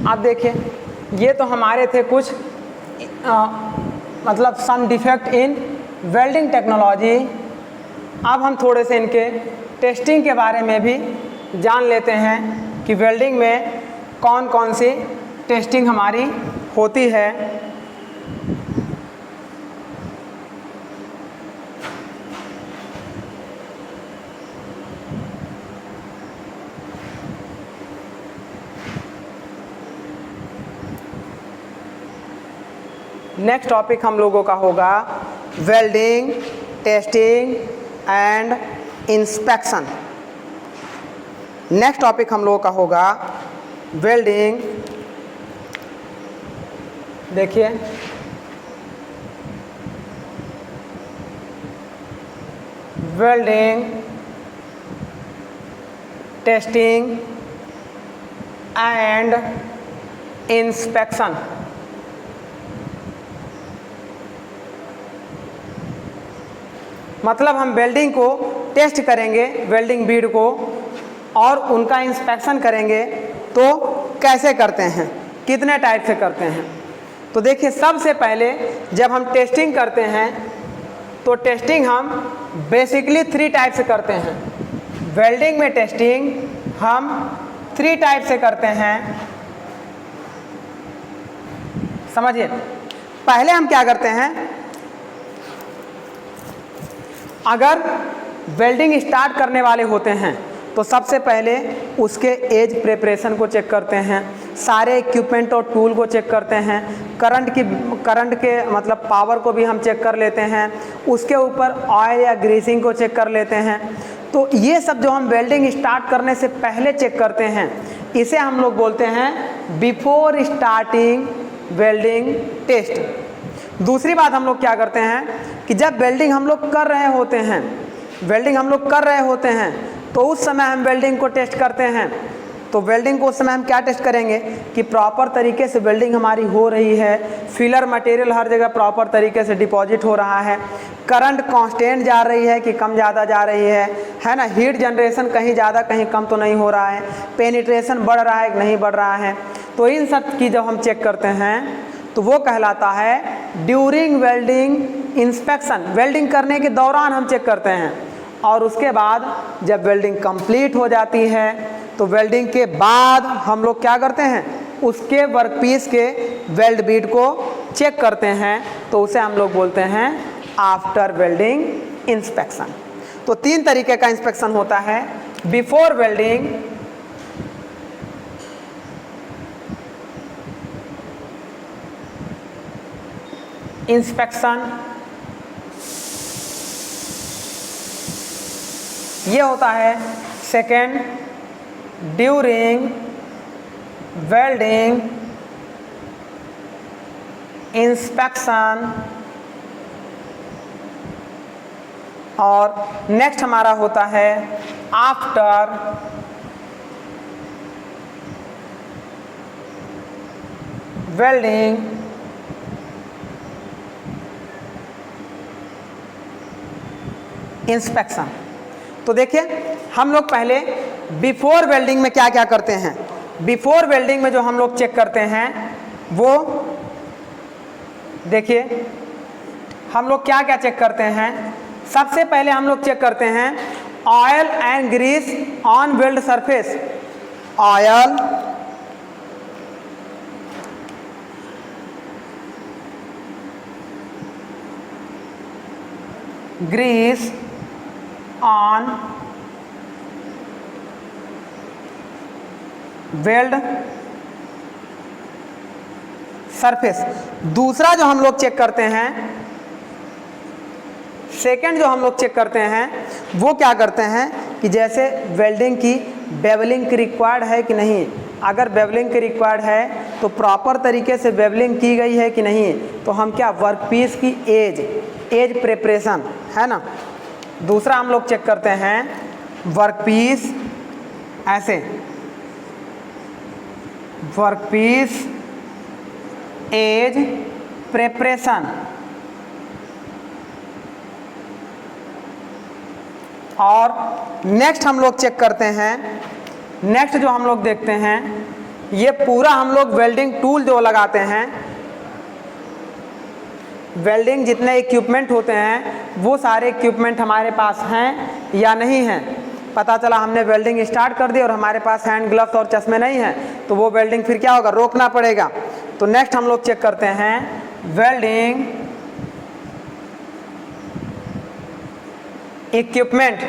आप देखिए ये तो हमारे थे कुछ मतलब some defect in welding technology अब हम थोड़े से इनके टेस्टिंग के बारे में भी जान लेते हैं कि वेल्डिंग में कौन कौन सी टेस्टिंग हमारी होती है। नेक्स्ट टॉपिक हम लोगों का होगा welding, testing and inspection. Next topic हम लोगों का होगा वेल्डिंग, देखिए वेल्डिंग, टेस्टिंग एंड इंस्पेक्शन। मतलब हम वेल्डिंग को टेस्ट करेंगे, वेल्डिंग बीड को, और उनका इंस्पेक्शन करेंगे तो कैसे करते हैं, कितने टाइप से करते हैं। तो देखिए सबसे पहले जब हम टेस्टिंग करते हैं तो टेस्टिंग हम बेसिकली 3 टाइप से करते हैं। वेल्डिंग में टेस्टिंग हम 3 टाइप से करते हैं। समझिए, पहले हम क्या करते हैं, अगर वेल्डिंग स्टार्ट करने वाले होते हैं तो सबसे पहले उसके एज प्रिपरेशन को चेक करते हैं, सारे इक्विपमेंट और टूल को चेक करते हैं, करंट के मतलब पावर को भी हम चेक कर लेते हैं, उसके ऊपर ऑयल या ग्रीसिंग को चेक कर लेते हैं। तो ये सब जो हम वेल्डिंग स्टार्ट करने से पहले चेक करते हैं, इसे हम लोग बोलते हैं बिफोर स्टार्टिंग वेल्डिंग टेस्ट। दूसरी बात हम लोग क्या करते हैं कि जब वेल्डिंग हम लोग कर रहे होते हैं तो उस समय हम वेल्डिंग को टेस्ट करते हैं। तो वेल्डिंग को उस समय हम क्या टेस्ट करेंगे कि प्रॉपर तरीके से वेल्डिंग हमारी हो रही है, फिलर मटेरियल हर जगह प्रॉपर तरीके से डिपॉजिट हो रहा है, करंट कांस्टेंट जा रही है कि कम ज़्यादा जा रही है ना, हीट जनरेशन कहीं ज़्यादा कहीं कम तो नहीं हो रहा है, पेनिट्रेशन बढ़ रहा है कि नहीं बढ़ रहा है। तो इन सब की जब हम चेक करते हैं तो वो कहलाता है ड्यूरिंग वेल्डिंग इंस्पेक्शन। वेल्डिंग करने के दौरान हम चेक करते हैं, और उसके बाद जब वेल्डिंग कंप्लीट हो जाती है तो वेल्डिंग के बाद हम लोग क्या करते हैं, उसके वर्कपीस के वेल्ड बीड को चेक करते हैं। तो उसे हम लोग बोलते हैं आफ्टर वेल्डिंग इंस्पेक्शन। तो 3 तरीके का इंस्पेक्शन होता है, बिफोर वेल्डिंग, इंस्पेक्शन, ये होता है सेकेंड ड्यूरिंग वेल्डिंग इंस्पेक्शन, और नेक्स्ट हमारा होता है आफ्टर वेल्डिंग इंस्पेक्शन। तो देखिए हम लोग पहले बिफोर वेल्डिंग में क्या क्या करते हैं। बिफोर वेल्डिंग में जो हम लोग चेक करते हैं वो देखिए हम लोग क्या क्या चेक करते हैं। सबसे पहले हम लोग चेक करते हैं oil and grease on weld surface. Oil grease on weld surface. दूसरा जो हम लोग चेक करते हैं, सेकंड जो हम लोग चेक करते हैं वो क्या करते हैं कि जैसे वेल्डिंग की बेवलिंग की रिक्वायर्ड है कि नहीं। अगर बेवलिंग की रिक्वायर्ड है तो प्रॉपर तरीके से बेवलिंग की गई है कि नहीं। तो हम क्या वर्कपीस की एज प्रिपरेशन है ना। दूसरा हम लोग चेक करते हैं वर्कपीस, ऐसे वर्कपीस एज प्रिपरेशन। और नेक्स्ट हम लोग चेक करते हैं, नेक्स्ट जो हम लोग देखते हैं, ये पूरा हम लोग वेल्डिंग टूल जो लगाते हैं, वेल्डिंग जितने इक्विपमेंट होते हैं वो सारे इक्विपमेंट हमारे पास हैं या नहीं हैं। पता चला हमने वेल्डिंग स्टार्ट कर दी और हमारे पास हैंड ग्लव्स और चश्मे नहीं हैं, तो वो वेल्डिंग फिर क्या होगा, रोकना पड़ेगा। तो नेक्स्ट हम लोग चेक करते हैं वेल्डिंग इक्विपमेंट।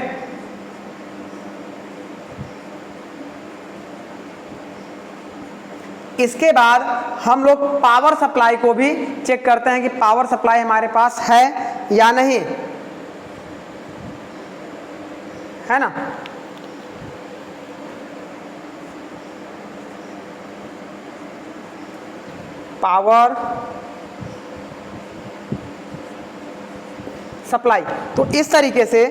इसके बाद हम लोग पावर सप्लाई को भी चेक करते हैं कि पावर सप्लाई हमारे पास है या नहीं, है ना। पावर सप्लाई, तो इस तरीके से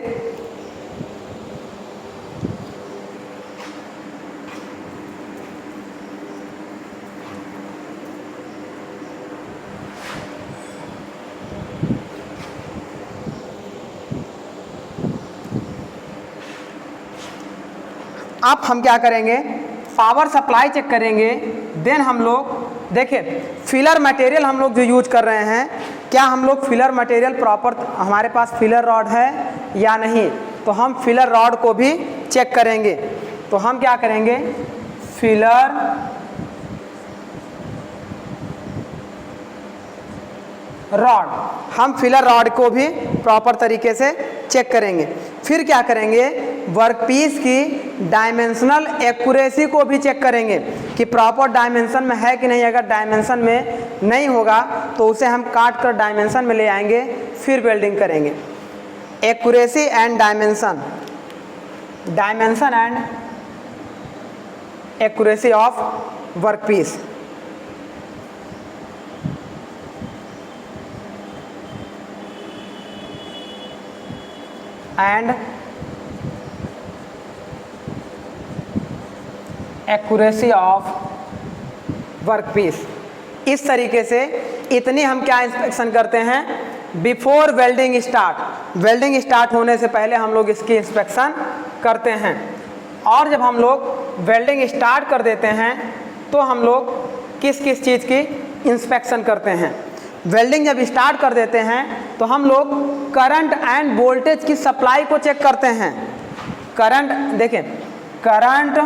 अब हम क्या करेंगे, पावर सप्लाई चेक करेंगे। देन हम लोग देखिए फिलर मटेरियल हम लोग जो यूज कर रहे हैं, क्या हम लोग फिलर मटेरियल प्रॉपर हमारे पास फिलर रॉड है या नहीं, तो हम फिलर रॉड को भी चेक करेंगे। तो हम क्या करेंगे, फिलर रॉड, हम फिलर रॉड को भी प्रॉपर तरीके से चेक करेंगे। फिर क्या करेंगे, वर्कपीस की डायमेंशनल एक्यूरेसी को भी चेक करेंगे कि प्रॉपर डायमेंशन में है कि नहीं। अगर डायमेंशन में नहीं होगा तो उसे हम काट कर डायमेंशन में ले आएंगे, फिर वेल्डिंग करेंगे। Accuracy and dimension, dimension and accuracy of workpiece. And accuracy of workpiece. इस तरीके से इतनी हम क्या इंस्पेक्शन करते हैं, before welding start, welding start होने से पहले हम लोग इसकी इंस्पेक्शन करते हैं। और जब हम लोग वेल्डिंग स्टार्ट कर देते हैं तो हम लोग किस किस चीज़ की इंस्पेक्शन करते हैं। वेल्डिंग जब स्टार्ट कर देते हैं तो हम लोग करंट एंड वोल्टेज की सप्लाई को चेक करते हैं। करंट देखें, current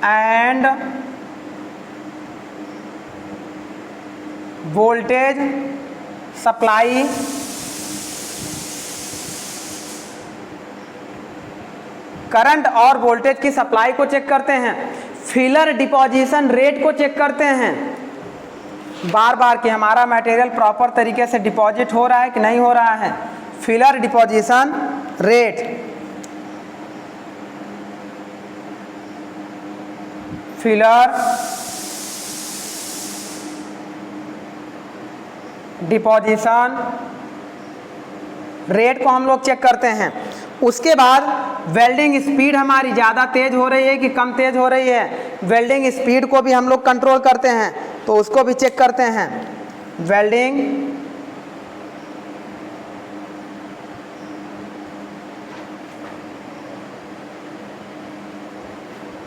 and voltage supply, current और वोल्टेज की सप्लाई को चेक करते हैं। फिलर डिपोजिशन रेट को चेक करते हैं बार बार कि हमारा मटेरियल प्रॉपर तरीके से डिपॉजिट हो रहा है कि नहीं हो रहा है। Filler deposition rate, filler deposition rate को हम लोग चेक करते हैं। उसके बाद वेल्डिंग स्पीड हमारी ज़्यादा तेज़ हो रही है कि कम तेज़ हो रही है, वेल्डिंग स्पीड को भी हम लोग कंट्रोल करते हैं, तो उसको भी चेक करते हैं। वेल्डिंग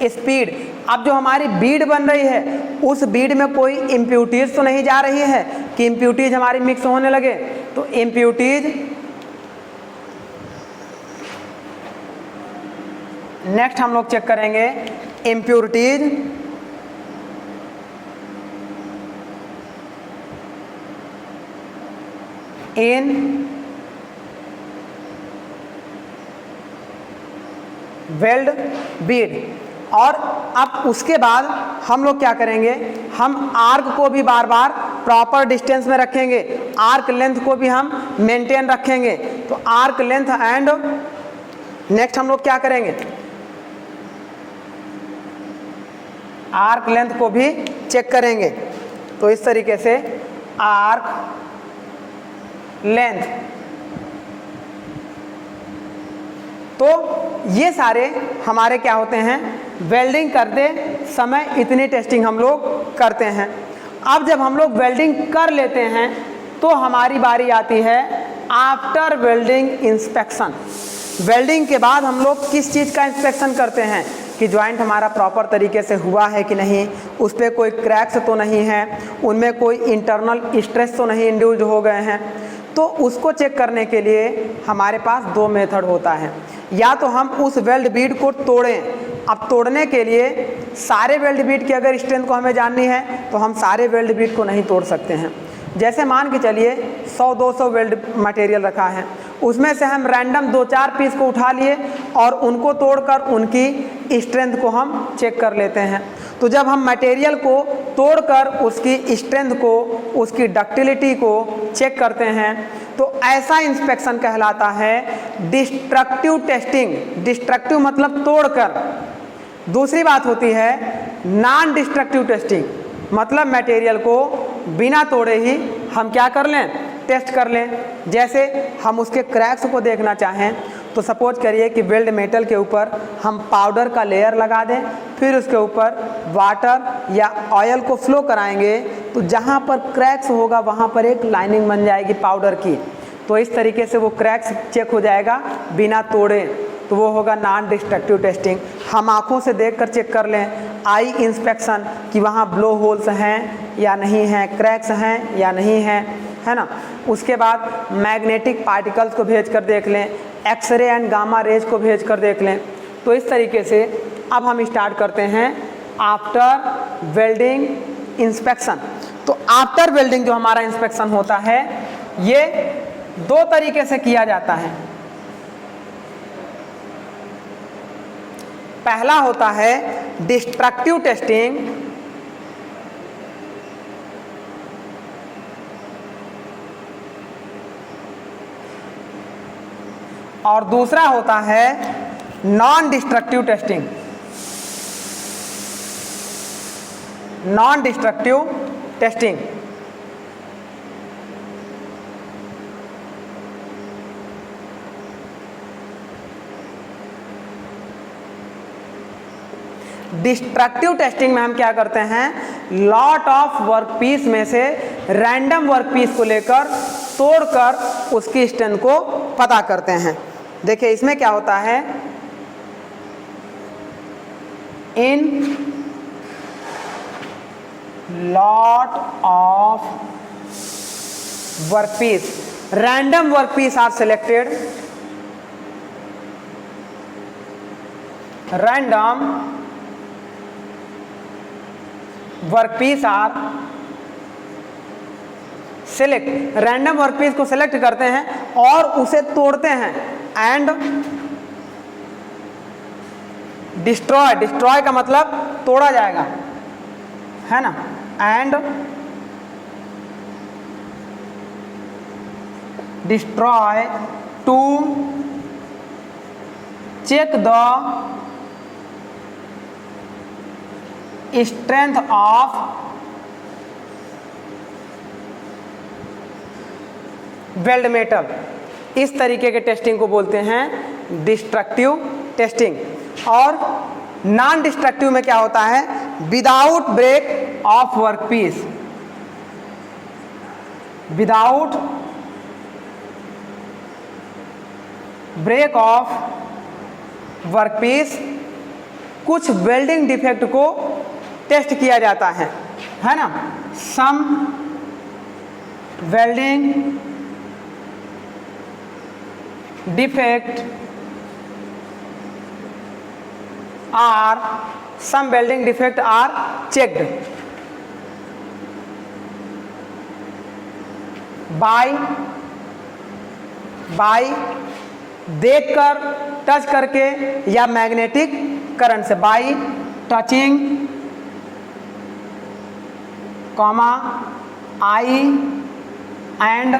स्पीड, अब जो हमारी बीड बन रही है उस बीड में कोई इम्प्यूटीज तो नहीं जा रही है कि इम्प्यूटीज हमारी मिक्स होने लगे, तो इम्प्यूटीज नेक्स्ट हम लोग चेक करेंगे। इम्प्यूरिटीज इन वेल्ड बीड। और अब उसके बाद हम लोग क्या करेंगे, हम आर्क को भी बार बार प्रॉपर डिस्टेंस में रखेंगे, आर्क लेंथ को भी हम मेंटेन रखेंगे। तो आर्क लेंथ एंड नेक्स्ट हम लोग क्या करेंगे, आर्क लेंथ को भी चेक करेंगे। तो इस तरीके से आर्क लेंथ, तो ये सारे हमारे क्या होते हैं, वेल्डिंग करते समय इतनी टेस्टिंग हम लोग करते हैं। अब जब हम लोग वेल्डिंग कर लेते हैं तो हमारी बारी आती है आफ्टर वेल्डिंग इंस्पेक्शन। वेल्डिंग के बाद हम लोग किस चीज़ का इंस्पेक्शन करते हैं, कि जॉइंट हमारा प्रॉपर तरीके से हुआ है कि नहीं, उस पर कोई क्रैक्स तो नहीं है, उनमें कोई इंटरनल स्ट्रेस तो नहीं इंड्यूस्ड हो गए हैं। तो उसको चेक करने के लिए हमारे पास दो मेथड होता है, या तो हम उस वेल्ड बीट को तोड़ें। अब तोड़ने के लिए सारे वेल्ड बीट की अगर स्ट्रेंथ को हमें जाननी है तो हम सारे वेल्ड बीट को नहीं तोड़ सकते हैं। जैसे मान के चलिए 100-200 वेल्ड मटेरियल रखा है, उसमें से हम रैंडम 2-4 पीस को उठा लिए और उनको तोड़कर उनकी स्ट्रेंथ को हम चेक कर लेते हैं। तो जब हम मटेरियल को तोड़कर उसकी स्ट्रेंथ को, उसकी डक्टिलिटी को चेक करते हैं तो ऐसा इंस्पेक्शन कहलाता है डिस्ट्रक्टिव टेस्टिंग। डिस्ट्रक्टिव मतलब तोड़कर। दूसरी बात होती है नॉन डिस्ट्रक्टिव टेस्टिंग, मतलब मटेरियल को बिना तोड़े ही हम क्या कर लें, टेस्ट कर लें। जैसे हम उसके क्रैक्स को देखना चाहें तो सपोज करिए कि वेल्ड मेटल के ऊपर हम पाउडर का लेयर लगा दें, फिर उसके ऊपर वाटर या ऑयल को फ्लो कराएंगे तो जहाँ पर क्रैक्स होगा वहाँ पर एक लाइनिंग बन जाएगी पाउडर की। तो इस तरीके से वो क्रैक्स चेक हो जाएगा बिना तोड़े, तो वो होगा नॉन डिस्ट्रक्टिव टेस्टिंग। हम आँखों से देखकर चेक कर लें, आई इंस्पेक्शन कि वहाँ ब्लो होल्स हैं या नहीं हैं, क्रैक्स हैं या नहीं हैं, है ना। उसके बाद मैग्नेटिक पार्टिकल्स को भेज कर देख लें, एक्सरे एंड गामा रेज को भेज कर देख लें। तो इस तरीके से अब हम स्टार्ट करते हैं आफ्टर वेल्डिंग इंस्पेक्शन। तो आफ्टर वेल्डिंग जो हमारा इंस्पेक्शन होता है ये दो तरीके से किया जाता है। पहला होता है डिस्ट्रक्टिव टेस्टिंग, और दूसरा होता है non destructive testing. Non destructive testing destructive testing में हम क्या करते हैं, लॉट ऑफ वर्कपीस में से रैंडम वर्कपीस को लेकर तोड़कर उसकी स्ट्रेंथ को पता करते हैं। देखिए इसमें क्या होता है, in lot of workpiece random workpiece are selected, random workpiece are select, random workpiece को सिलेक्ट करते हैं और उसे तोड़ते हैं एंड डिस्ट्रॉय, डिस्ट्रॉय का मतलब तोड़ा जाएगा, है ना, and destroy to check the strength of weld metal. इस तरीके के टेस्टिंग को बोलते हैं डिस्ट्रक्टिव टेस्टिंग। और नॉन डिस्ट्रक्टिव में क्या होता है, without break of workpiece, without break of workpiece कुछ वेल्डिंग डिफेक्ट को टेस्ट किया जाता है ना। Some welding defect are, some welding defect are checked by देखकर, टच करके या मैग्नेटिक करंट से, by touching comma eye and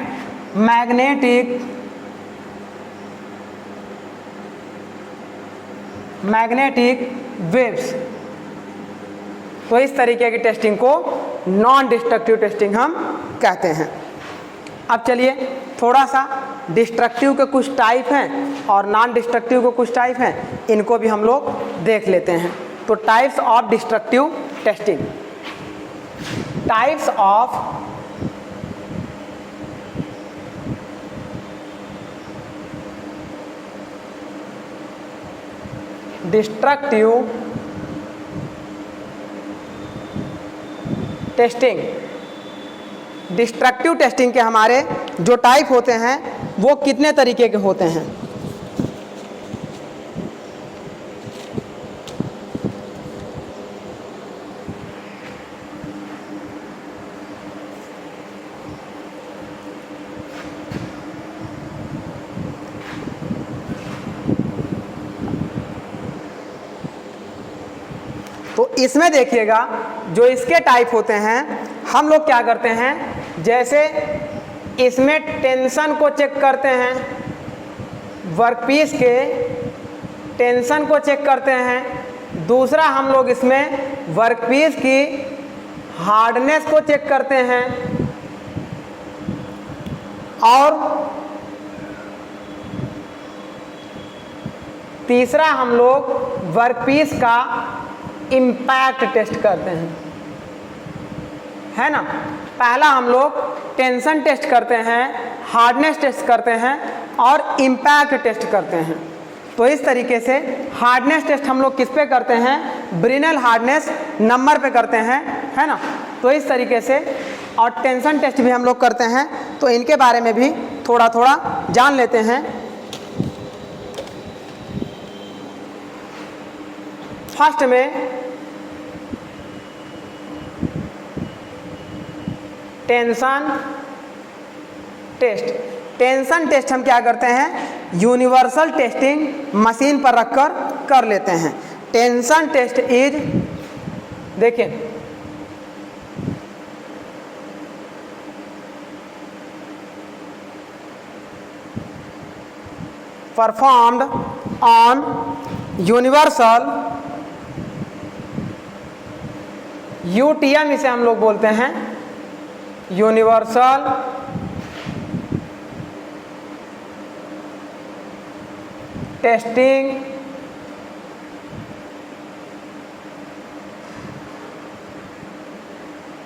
magnetic waves. तो इस तरीके की टेस्टिंग को नॉन डिस्ट्रक्टिव टेस्टिंग हम कहते हैं। अब चलिए थोड़ा सा डिस्ट्रक्टिव के कुछ टाइप हैं और नॉन डिस्ट्रक्टिव के कुछ टाइप हैं, इनको भी हम लोग देख लेते हैं। तो types of destructive testing, types of destructive testing, destructive testing के हमारे जो टाइप होते हैं वो कितने तरीके के होते हैं। तो इसमें देखिएगा जो इसके टाइप होते हैं, हम लोग क्या करते हैं, जैसे इसमें टेंशन को चेक करते हैं, वर्कपीस के टेंशन को चेक करते हैं। दूसरा हम लोग इसमें वर्कपीस की हार्डनेस को चेक करते हैं, और तीसरा हम लोग वर्कपीस का इम्पैक्ट टेस्ट करते हैं, है ना। पहला हम लोग टेंशन टेस्ट करते हैं, हार्डनेस टेस्ट करते हैं और इम्पैक्ट टेस्ट करते हैं। तो इस तरीके से हार्डनेस टेस्ट हम लोग किस पे करते हैं, ब्रिनल हार्डनेस नंबर पे करते हैं, है ना। तो इस तरीके से, और टेंशन टेस्ट भी हम लोग करते हैं। तो इनके बारे में भी थोड़ा थोड़ा जान लेते हैं। फर्स्ट में टेंशन टेस्ट। टेंशन टेस्ट हम क्या करते हैं, यूनिवर्सल टेस्टिंग मशीन पर रखकर कर लेते हैं। टेंशन टेस्ट इज, देखिए परफॉर्म्ड ऑन यूनिवर्सल यूटीएम, इसे हम लोग बोलते हैं universal testing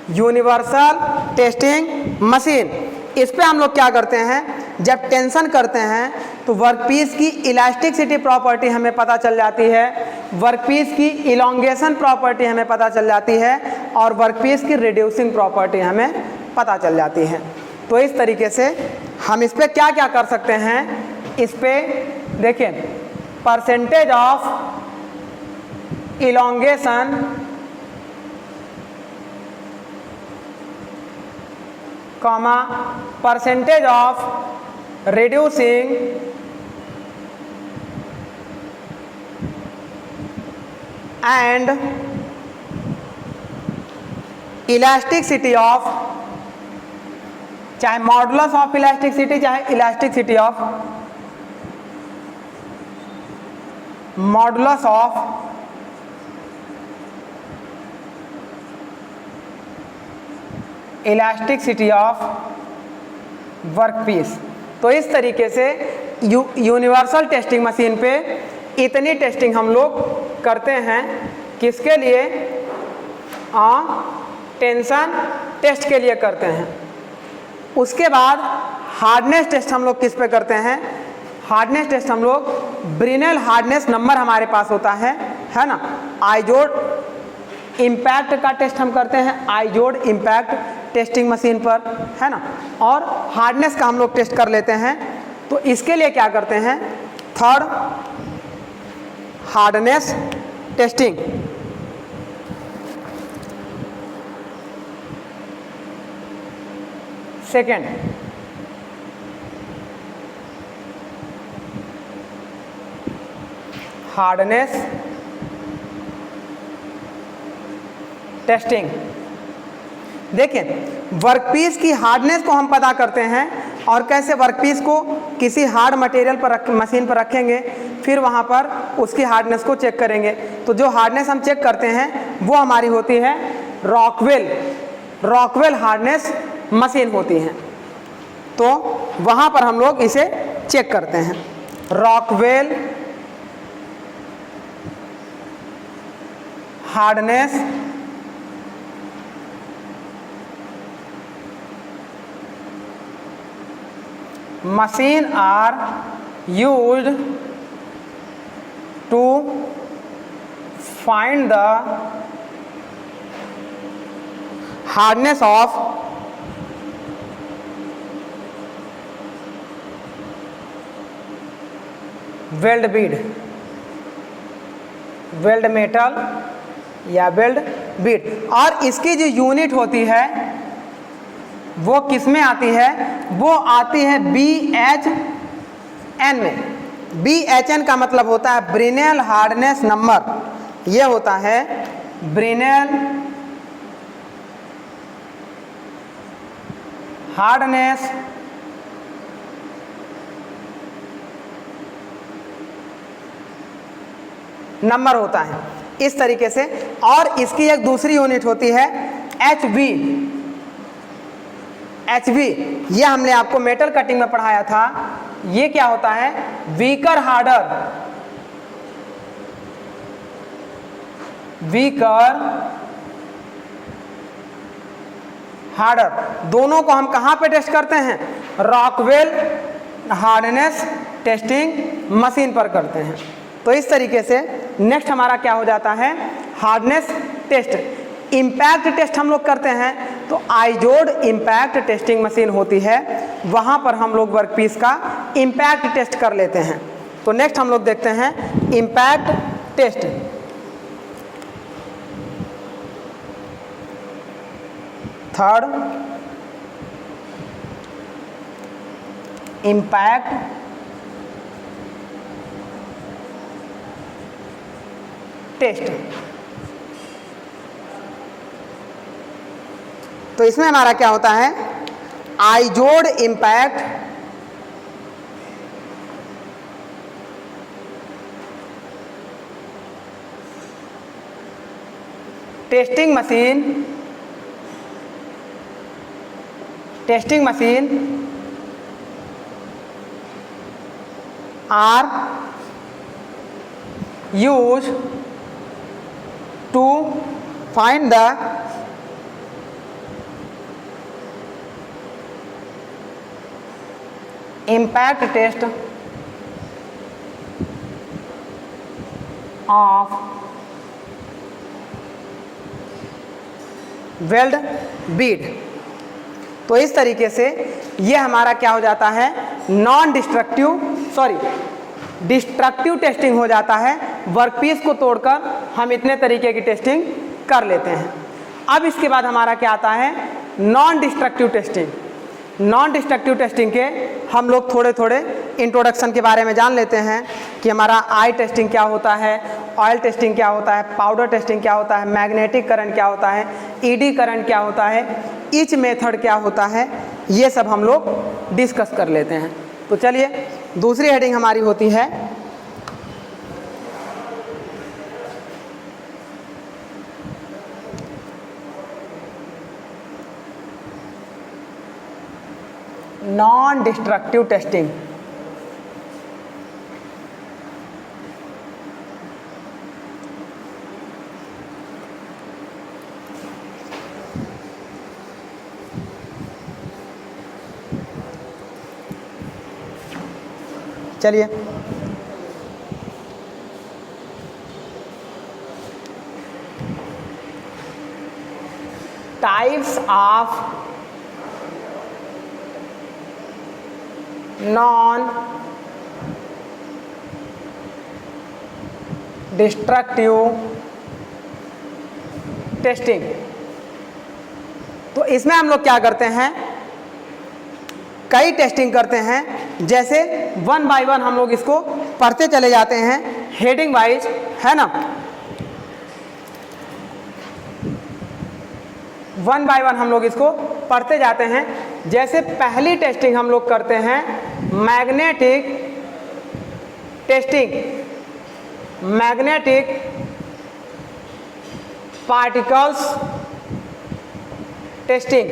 universal testing machine. इस पे हम लोग क्या करते हैं, जब टेंशन करते हैं तो वर्कपीस की इलास्टिसिटी प्रॉपर्टी हमें पता चल जाती है, वर्कपीस की इलोंगेशन प्रॉपर्टी हमें पता चल जाती है, और वर्कपीस की रिड्यूसिंग प्रॉपर्टी हमें पता चल जाती है। तो इस तरीके से हम इस पे क्या क्या कर सकते हैं, इस पे देखिए percentage of elongation, comma percentage of reducing and elasticity of, चाहे मॉडुलस ऑफ इलास्टिसिटी, चाहे elasticity of, modulus of elasticity of workpiece. तो इस तरीके से यूनिवर्सल टेस्टिंग मशीन पे इतनी टेस्टिंग हम लोग करते हैं, किसके लिए, टेंशन टेस्ट के लिए करते हैं। उसके बाद हार्डनेस टेस्ट हम लोग किस पे करते हैं, हार्डनेस टेस्ट हम लोग ब्रिनल हार्डनेस नंबर हमारे पास होता है ना। आइजोड इम्पैक्ट का टेस्ट हम करते हैं, आइजोड इम्पैक्ट टेस्टिंग मशीन पर, है ना। और हार्डनेस का हम लोग टेस्ट कर लेते हैं। तो इसके लिए क्या करते हैं, third hardness testing, second hardness testing. देखिए वर्कपीस की हार्डनेस को हम पता करते हैं, और कैसे वर्कपीस को किसी हार्ड मटेरियल पर मशीन पर रखेंगे, फिर वहाँ पर उसकी हार्डनेस को चेक करेंगे। तो जो हार्डनेस हम चेक करते हैं वो हमारी होती है रॉकवेल हार्डनेस मशीन होती है। तो वहाँ पर हम लोग इसे चेक करते हैं, Rockwell hardness machine are used to find the hardness of weld bead, weld metal या वेल्ड बीड। और इसकी जो यूनिट होती है वो किस में आती है, वो आती है BHN में। BHN का मतलब होता है ब्रिनेल हार्डनेस नंबर। ये होता है ब्रिनेल हार्डनेस नंबर होता है इस तरीके से। और इसकी एक दूसरी यूनिट होती है HV। HV ये हमने आपको मेटल कटिंग में पढ़ाया था। ये क्या होता है, वीकर हार्डर, वीकर हार्डर। दोनों को हम कहाँ पे टेस्ट करते हैं, रॉकवेल हार्डनेस टेस्टिंग मशीन पर करते हैं। तो इस तरीके से नेक्स्ट हमारा क्या हो जाता है, हार्डनेस टेस्ट। इम्पैक्ट टेस्ट हम लोग करते हैं तो आइजोड इम्पैक्ट टेस्टिंग मशीन होती है, वहाँ पर हम लोग वर्कपीस का इम्पैक्ट टेस्ट कर लेते हैं। तो नेक्स्ट हम लोग देखते हैं impact test. Third, impact test. तो इसमें हमारा क्या होता है, Izod impact testing machine are use to find the impact test of weld bead. तो इस तरीके से ये हमारा क्या हो जाता है, नॉन डिस्ट्रक्टिव टेस्टिंग हो जाता है। वर्कपीस को तोड़कर हम इतने तरीके की टेस्टिंग कर लेते हैं। अब इसके बाद हमारा क्या आता है, non destructive testing. Non destructive testing के हम लोग थोड़े थोड़े इंट्रोडक्शन के बारे में जान लेते हैं कि हमारा आई टेस्टिंग क्या होता है, ऑयल टेस्टिंग क्या होता है, पाउडर टेस्टिंग क्या होता है, मैग्नेटिक करंट क्या होता है, ईडी करंट क्या होता है, ईच मेथड क्या होता है, ये सब हम लोग डिस्कस कर लेते हैं। तो चलिए दूसरी हेडिंग हमारी होती है नॉन डिस्ट्रक्टिव टेस्टिंग। चलिए types of non destructive testing. तो इसमें हम लोग क्या करते हैं, कई टेस्टिंग करते हैं। जैसे वन बाय वन हम लोग इसको पढ़ते चले जाते हैं हेडिंग वाइज, है ना। वन बाय वन हम लोग इसको पढ़ते जाते हैं। जैसे पहली टेस्टिंग हम लोग करते हैं magnetic testing, magnetic particles testing.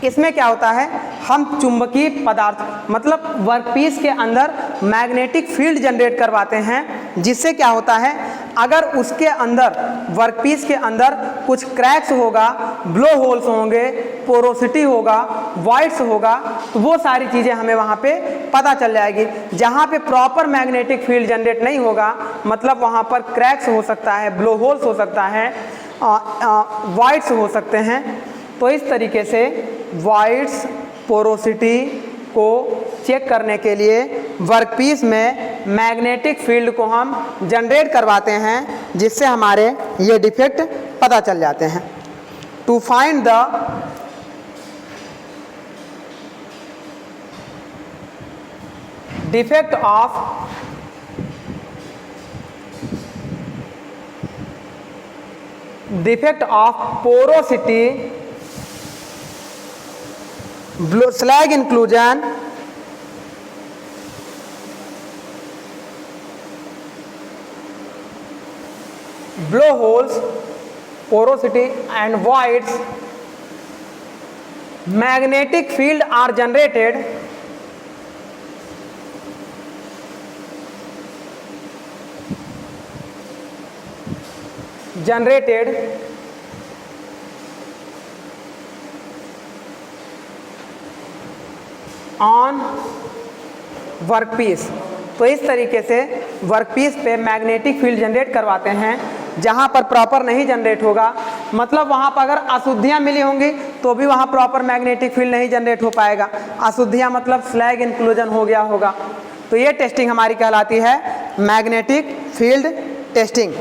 इसमें क्या होता है, हम चुंबकीय पदार्थ मतलब वर्कपीस के अंदर मैग्नेटिक फील्ड जनरेट करवाते हैं, जिससे क्या होता है, अगर उसके अंदर वर्कपीस के अंदर कुछ क्रैक्स होगा, ब्लो होल्स होंगे, पोरोसिटी होगा, वॉइड्स होगा, तो वो सारी चीज़ें हमें वहाँ पे पता चल जाएगी। जहाँ पे प्रॉपर मैग्नेटिक फील्ड जनरेट नहीं होगा, मतलब वहाँ पर क्रैक्स हो सकता है, ब्लो होल्स हो सकता है, वाइड्स हो सकते हैं। तो इस तरीके से वाइड्स पोरोसिटी को चेक करने के लिए वर्कपीस में मैग्नेटिक फील्ड को हम जनरेट करवाते हैं, जिससे हमारे ये डिफेक्ट पता चल जाते हैं। To find the defect of porosity slag inclusion blowholes porosity and voids magnetic field are generated on workpiece. तो इस तरीके से वर्कपीस पे मैग्नेटिक फील्ड जनरेट करवाते हैं। जहाँ पर प्रॉपर नहीं जनरेट होगा, मतलब वहाँ पर अगर अशुद्धियाँ मिली होंगी तो भी वहाँ प्रॉपर मैग्नेटिक फील्ड नहीं जनरेट हो पाएगा। अशुद्धियाँ मतलब स्लैग इंक्लूजन हो गया होगा। तो ये टेस्टिंग हमारी कहलाती है मैग्नेटिक फील्ड टेस्टिंग।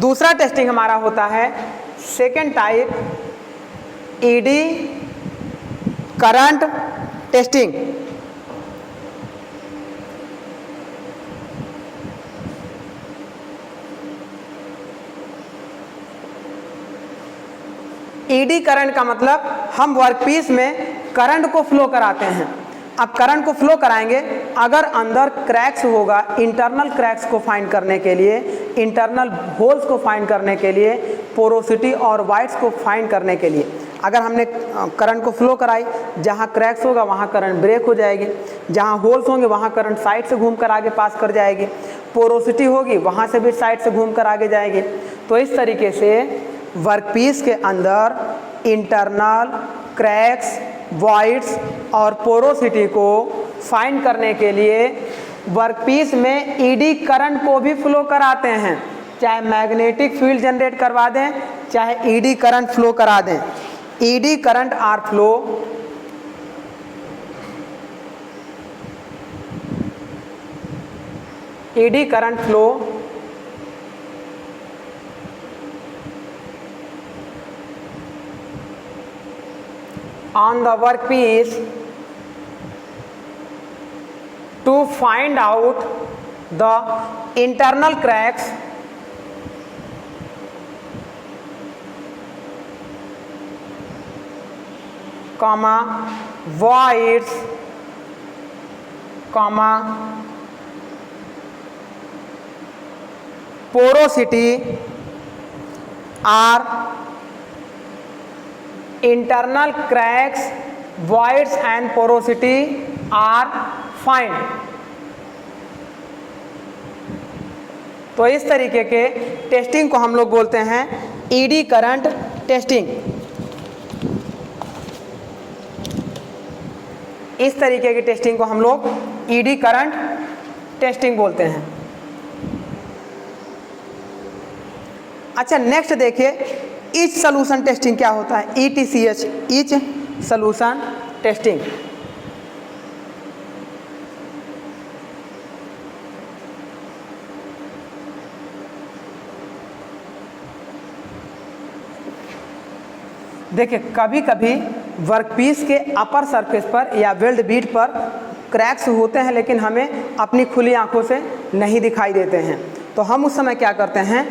दूसरा टेस्टिंग हमारा होता है second type, eddy current testing. Eddy current का मतलब हम वर्कपीस में करंट को फ्लो कराते हैं। अब करंट को फ्लो कराएंगे, अगर अंदर क्रैक्स होगा, इंटरनल क्रैक्स को फाइंड करने के लिए, इंटरनल होल्स को फाइंड करने के लिए, पोरोसिटी और वाइड्स को फाइंड करने के लिए अगर हमने करंट को फ्लो कराई, जहाँ क्रैक्स होगा वहाँ करंट ब्रेक हो जाएगी, जहाँ होल्स होंगे वहाँ करंट साइड से घूम कर आगे पास कर जाएगी, पोरोसिटी होगी वहाँ से भी साइड से घूम कर आगे जाएगी। तो इस तरीके से वर्कपीस के अंदर इंटरनल क्रैक्स, वॉइड्स और पोरोसिटी को फाइंड करने के लिए वर्कपीस में ईडी करंट को भी फ्लो कराते हैं। चाहे मैग्नेटिक फील्ड जनरेट करवा दें, चाहे ईडी करंट फ्लो करा दें। Eddy current are flow eddy current flow on the workpiece to find out the internal cracks comma voids comma porosity are internal cracks, voids and porosity are find। तो इस तरीके के टेस्टिंग को हम लोग बोलते हैं ईडी करंट टेस्टिंग। इस तरीके की टेस्टिंग को हम लोग ईडी करंट टेस्टिंग बोलते हैं। अच्छा, नेक्स्ट देखिए ईच सॉल्यूशन टेस्टिंग क्या होता है। ETCH, each solution testing. देखिए, कभी कभी वर्कपीस के अपर सरफेस पर या वेल्ड बीट पर क्रैक्स होते हैं, लेकिन हमें अपनी खुली आंखों से नहीं दिखाई देते हैं। तो हम उस समय क्या करते हैं,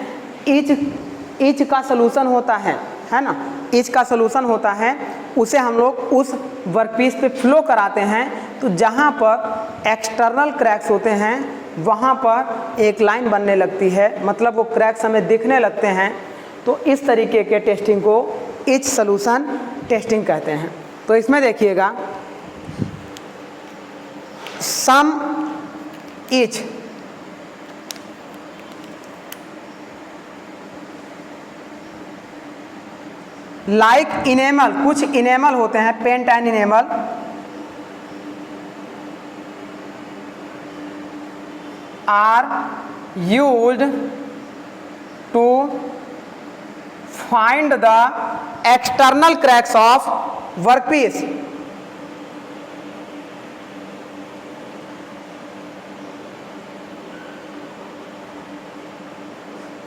ईच का सलूशन होता है ना, ईच का सलूशन होता है, उसे हम लोग उस वर्कपीस पे फ्लो कराते हैं। तो जहाँ पर एक्सटर्नल क्रैक्स होते हैं वहाँ पर एक लाइन बनने लगती है, मतलब वो क्रैक्स हमें दिखने लगते हैं। तो इस तरीके के टेस्टिंग को ईच सलूशन टेस्टिंग कहते हैं। तो इसमें देखिएगा सम ईच लाइक इनेमल, कुछ इनेमल होते हैं, paint and enamel, are used to find the external cracks of workpiece.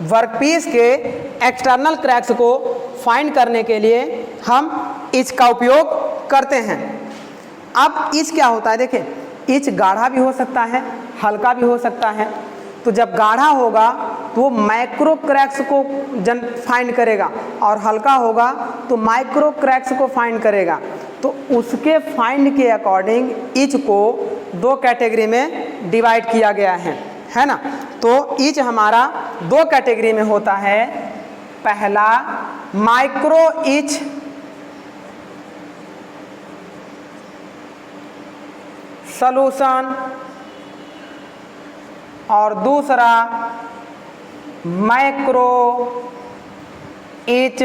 Workpiece के एक्सटर्नल क्रैक्स को फाइंड करने के लिए हम इच का उपयोग करते हैं। अब इच क्या होता है, देखें इच गाढ़ा भी हो सकता है, हल्का भी हो सकता है। तो जब गाढ़ा होगा तो वो माइक्रो क्रैक्स को फाइंड करेगा और हल्का होगा तो माइक्रो क्रैक्स को फाइंड करेगा। तो उसके फाइंड के अकॉर्डिंग इच को दो कैटेगरी में डिवाइड किया गया है ना। तो इच हमारा दो कैटेगरी में होता है। पहला माइक्रो इच सॉल्यूशन और दूसरा मैक्रो इच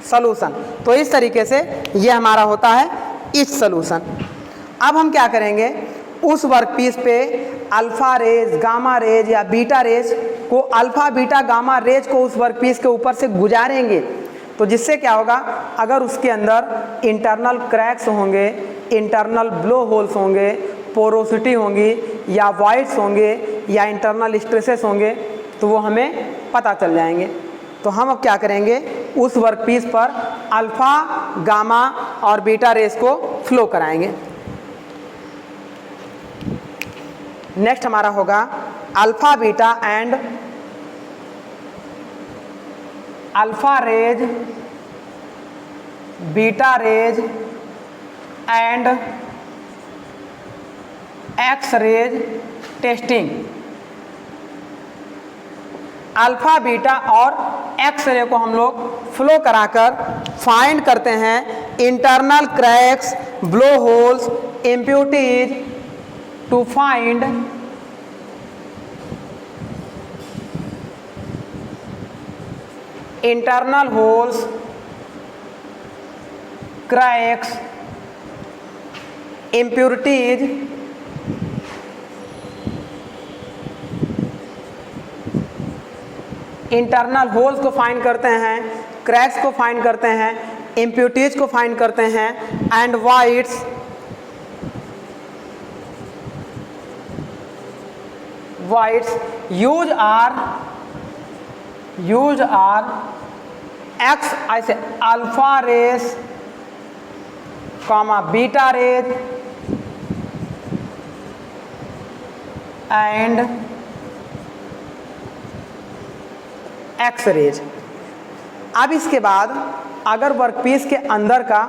सॉल्यूशन। तो इस तरीके से ये हमारा होता है इच सॉल्यूशन। अब हम क्या करेंगे, उस वर्कपीस पे अल्फा रेज, गामा रेज या बीटा रेज को, अल्फा बीटा गामा रेज को उस वर्कपीस के ऊपर से गुजारेंगे। तो जिससे क्या होगा, अगर उसके अंदर इंटरनल क्रैक्स होंगे, इंटरनल ब्लो होल्स होंगे, पोरोसिटी होंगी या वॉइड्स होंगे या इंटरनल स्ट्रेसेस होंगे तो वो हमें पता चल जाएंगे। तो हम अब क्या करेंगे, उस वर्कपीस पर अल्फा, गामा और बीटा रेज को फ्लो कराएंगे। नेक्स्ट हमारा होगा alpha beta and alpha rays, beta rays and X rays testing. Alpha beta और एक्स रे को हम लोग फ्लो कराकर फाइंड करते हैं internal cracks, blow holes, impurities to find internal holes, cracks, impurities, internal holes को फाइंड करते हैं, क्रैक्स को फाइंड करते हैं, इम्प्यूरिटीज को फाइंड करते हैं and voids use are X ऐसे alpha rays comma beta rays and X rays. अब इसके बाद अगर वर्कपीस के अंदर का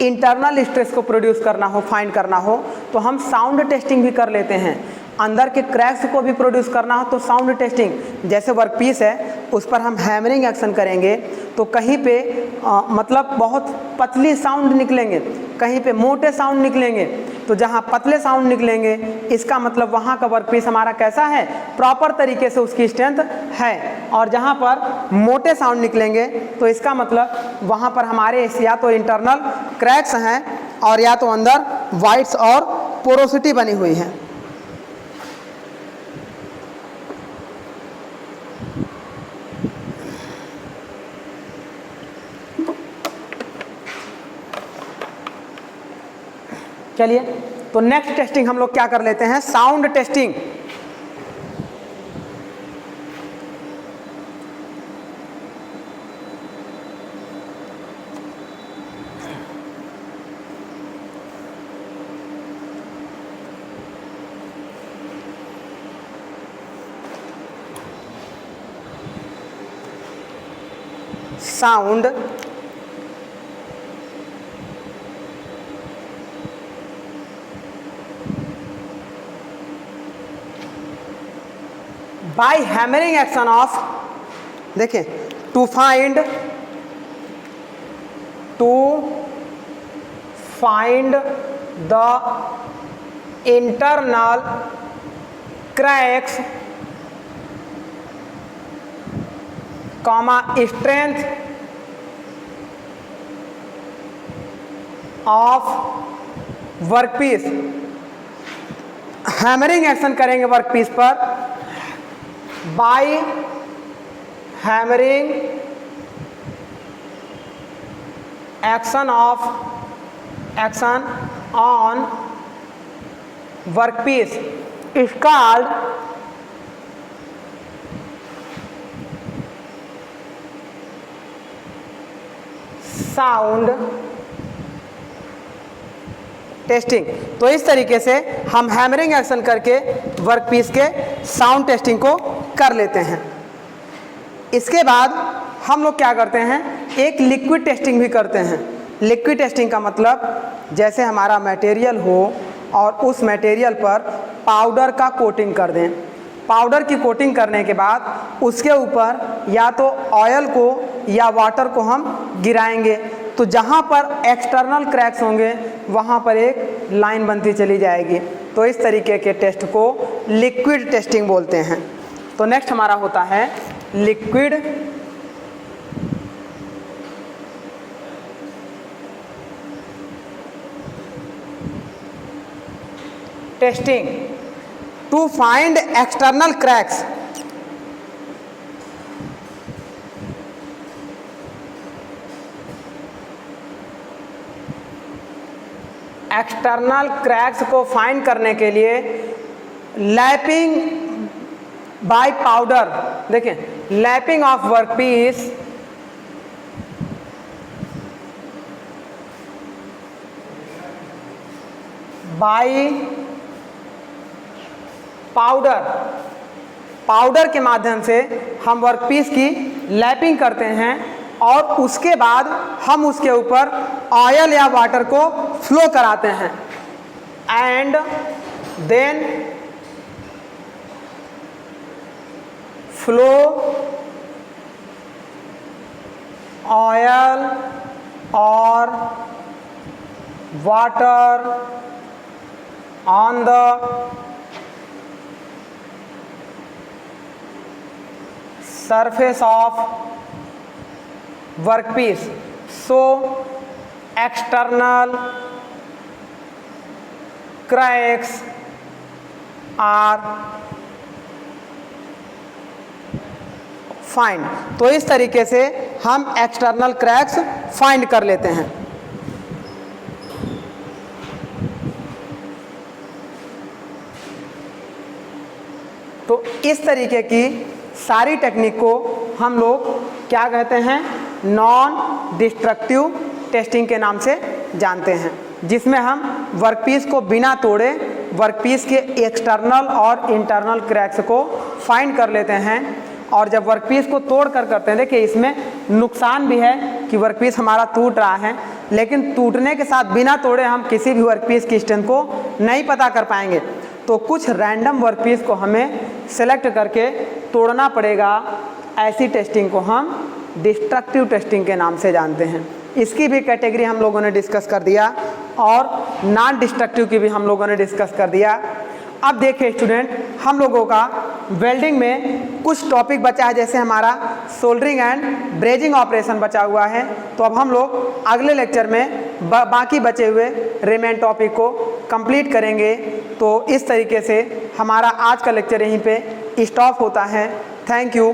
इंटरनल स्ट्रेस को प्रोड्यूस करना हो, फाइंड करना हो तो हम साउंड टेस्टिंग भी कर लेते हैं। अंदर के क्रैक्स को भी प्रोड्यूस करना हो तो साउंड टेस्टिंग, जैसे वर्कपीस है उस पर हम हैमरिंग एक्शन करेंगे तो कहीं पे मतलब बहुत पतली साउंड निकलेंगे, कहीं पे मोटे साउंड निकलेंगे। तो जहाँ पतले साउंड निकलेंगे इसका मतलब वहाँ का वर्कपीस हमारा कैसा है, प्रॉपर तरीके से उसकी स्ट्रेंथ है। और जहाँ पर मोटे साउंड निकलेंगे तो इसका मतलब वहाँ पर हमारे या तो इंटरनल क्रैक्स हैं और या तो अंदर वाइड्स और पोरोसिटी बनी हुई है। चलिए, तो नेक्स्ट टेस्टिंग हम लोग क्या कर लेते हैं, sound testing. Sound by hammering action of, देखें, to find the internal cracks comma strength of workpiece. Hammering action करेंगे वर्कपीस पर by hammering action on workpiece is called sound testing. तो इस तरीके से हम हैमरिंग एक्शन करके वर्कपीस के साउंड टेस्टिंग को कर लेते हैं। इसके बाद हम लोग क्या करते हैं, एक लिक्विड टेस्टिंग भी करते हैं। लिक्विड टेस्टिंग का मतलब जैसे हमारा मटेरियल हो और उस मटेरियल पर पाउडर का कोटिंग कर दें। पाउडर की कोटिंग करने के बाद उसके ऊपर या तो ऑयल को या वाटर को हम गिराएंगे, तो जहाँ पर एक्सटर्नल क्रैक्स होंगे वहाँ पर एक लाइन बनती चली जाएगी। तो इस तरीके के टेस्ट को लिक्विड टेस्टिंग बोलते हैं। तो नेक्स्ट हमारा होता है liquid testing to find external cracks. External cracks को फाइंड करने के लिए लैपिंग बाय पाउडर, देखें, lapping of workpiece by powder के माध्यम से हम वर्कपीस की लैपिंग करते हैं और उसके बाद हम उसके ऊपर ऑयल या वाटर को फ्लो कराते हैं एंड देन फ्लो ऑयल और water on the surface of workpiece so external cracks are find. तो इस तरीके से हम एक्सटर्नल क्रैक्स फाइंड कर लेते हैं। तो इस तरीके की सारी टेक्निक को हम लोग क्या कहते हैं, नॉन डिस्ट्रक्टिव टेस्टिंग के नाम से जानते हैं, जिसमें हम वर्कपीस को बिना तोड़े वर्कपीस के एक्सटर्नल और इंटरनल क्रैक्स को फाइंड कर लेते हैं। और जब वर्कपीस को तोड़ कर करते हैं, देखिए इसमें नुकसान भी है कि वर्कपीस हमारा टूट रहा है, लेकिन टूटने के साथ बिना तोड़े हम किसी भी वर्कपीस की स्ट्रेंथ को नहीं पता कर पाएंगे। तो कुछ रैंडम वर्कपीस को हमें सेलेक्ट करके तोड़ना पड़ेगा। ऐसी टेस्टिंग को हम डिस्ट्रक्टिव टेस्टिंग के नाम से जानते हैं। इसकी भी कैटेगरी हम लोगों ने डिस्कस कर दिया और नॉन डिस्ट्रक्टिव की भी हम लोगों ने डिस्कस कर दिया। अब देखिए स्टूडेंट, हम लोगों का वेल्डिंग में कुछ टॉपिक बचा है, जैसे हमारा सोल्डरिंग एंड ब्रेजिंग ऑपरेशन बचा हुआ है। तो अब हम लोग अगले लेक्चर में बाकी बचे हुए रिमेन टॉपिक को कंप्लीट करेंगे। तो इस तरीके से हमारा आज का लेक्चर यहीं पे स्टॉप होता है। Thank you.